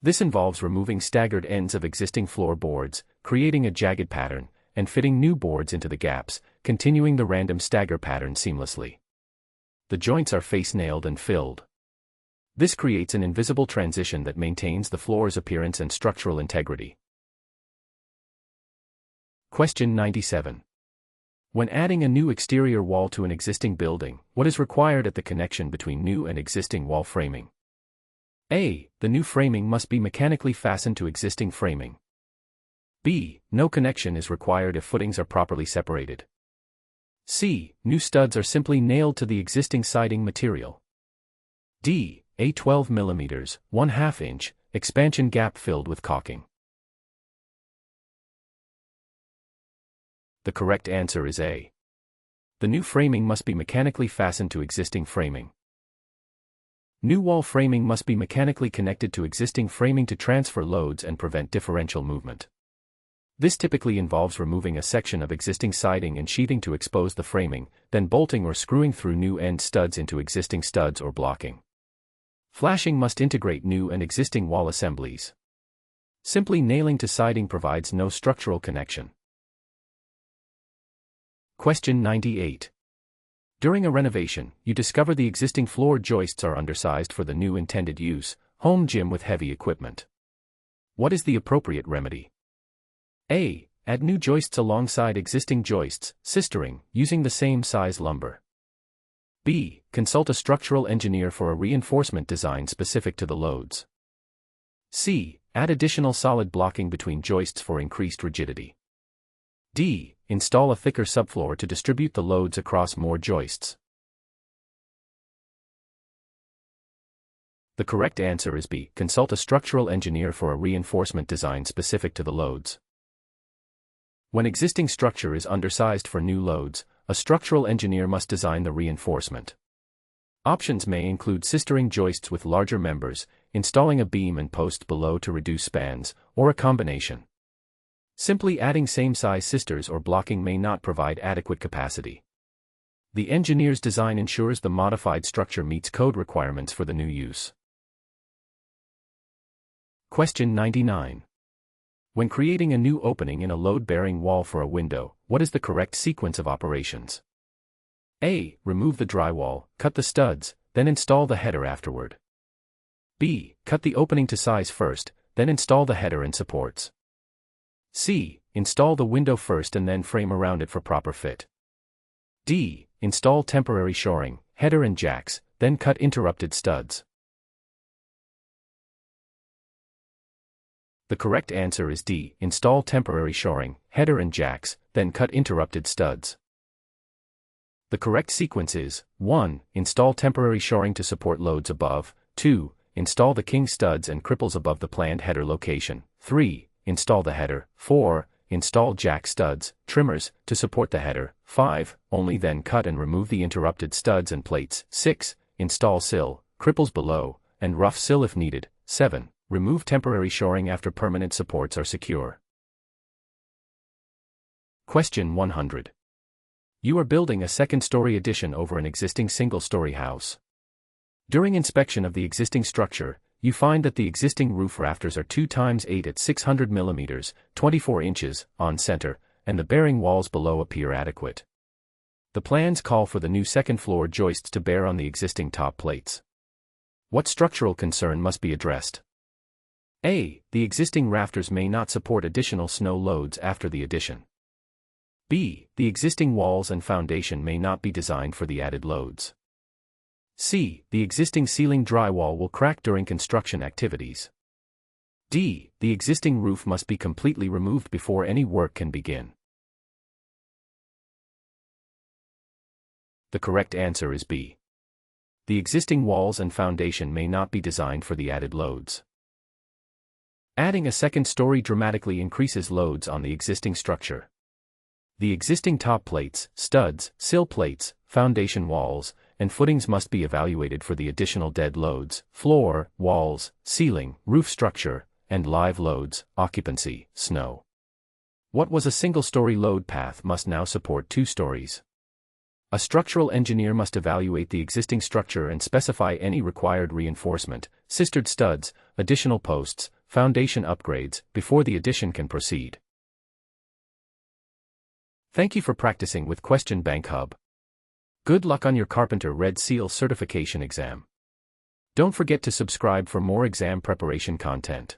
This involves removing staggered ends of existing floor boards, creating a jagged pattern, and fitting new boards into the gaps, continuing the random stagger pattern seamlessly. The joints are face-nailed and filled. This creates an invisible transition that maintains the floor's appearance and structural integrity. Question 97. When adding a new exterior wall to an existing building, what is required at the connection between new and existing wall framing? A. The new framing must be mechanically fastened to existing framing. B. No connection is required if footings are properly separated. C. New studs are simply nailed to the existing siding material. D. A 12 mm, 1/2 inch, expansion gap filled with caulking. The correct answer is A. The new framing must be mechanically fastened to existing framing. New wall framing must be mechanically connected to existing framing to transfer loads and prevent differential movement. This typically involves removing a section of existing siding and sheathing to expose the framing, then bolting or screwing through new end studs into existing studs or blocking. Flashing must integrate new and existing wall assemblies. Simply nailing to siding provides no structural connection. Question 98. During a renovation, you discover the existing floor joists are undersized for the new intended use, home gym with heavy equipment. What is the appropriate remedy? A. Add new joists alongside existing joists, sistering, using the same size lumber. B. Consult a structural engineer for a reinforcement design specific to the loads. C. Add additional solid blocking between joists for increased rigidity. D. Install a thicker subfloor to distribute the loads across more joists. The correct answer is B. Consult a structural engineer for a reinforcement design specific to the loads. When existing structure is undersized for new loads, a structural engineer must design the reinforcement. Options may include sistering joists with larger members, installing a beam and post below to reduce spans, or a combination. Simply adding same-size sisters or blocking may not provide adequate capacity. The engineer's design ensures the modified structure meets code requirements for the new use. Question 99. When creating a new opening in a load-bearing wall for a window, what is the correct sequence of operations? A. Remove the drywall, cut the studs, then install the header afterward. B. Cut the opening to size first, then install the header and supports. C. Install the window first and then frame around it for proper fit. D. Install temporary shoring, header and jacks, then cut interrupted studs. The correct answer is D. Install temporary shoring, header and jacks, then cut interrupted studs. The correct sequence is 1. Install temporary shoring to support loads above. 2. Install the king studs and cripples above the planned header location. 3. Install the header. 4. Install jack studs, trimmers, to support the header. 5. Only then cut and remove the interrupted studs and plates. 6. Install sill, cripples below, and rough sill if needed. 7. Remove temporary shoring after permanent supports are secure. Question 100. You are building a second-story addition over an existing single-story house. During inspection of the existing structure, you find that the existing roof rafters are 2 x 8 at 600 mm, 24 inches, on center, and the bearing walls below appear adequate. The plans call for the new second-floor joists to bear on the existing top plates. What structural concern must be addressed? A. The existing rafters may not support additional snow loads after the addition. B. The existing walls and foundation may not be designed for the added loads. C. The existing ceiling drywall will crack during construction activities. D. The existing roof must be completely removed before any work can begin. The correct answer is B. The existing walls and foundation may not be designed for the added loads. Adding a second story dramatically increases loads on the existing structure. The existing top plates, studs, sill plates, foundation walls, and footings must be evaluated for the additional dead loads, floor, walls, ceiling, roof structure, and live loads, occupancy, snow. What was a single-story load path must now support 2 stories. A structural engineer must evaluate the existing structure and specify any required reinforcement, sistered studs, additional posts, foundation upgrades, before the addition can proceed. Thank you for practicing with Question Bank Hub. Good luck on your Carpenter Red Seal certification exam. Don't forget to subscribe for more exam preparation content.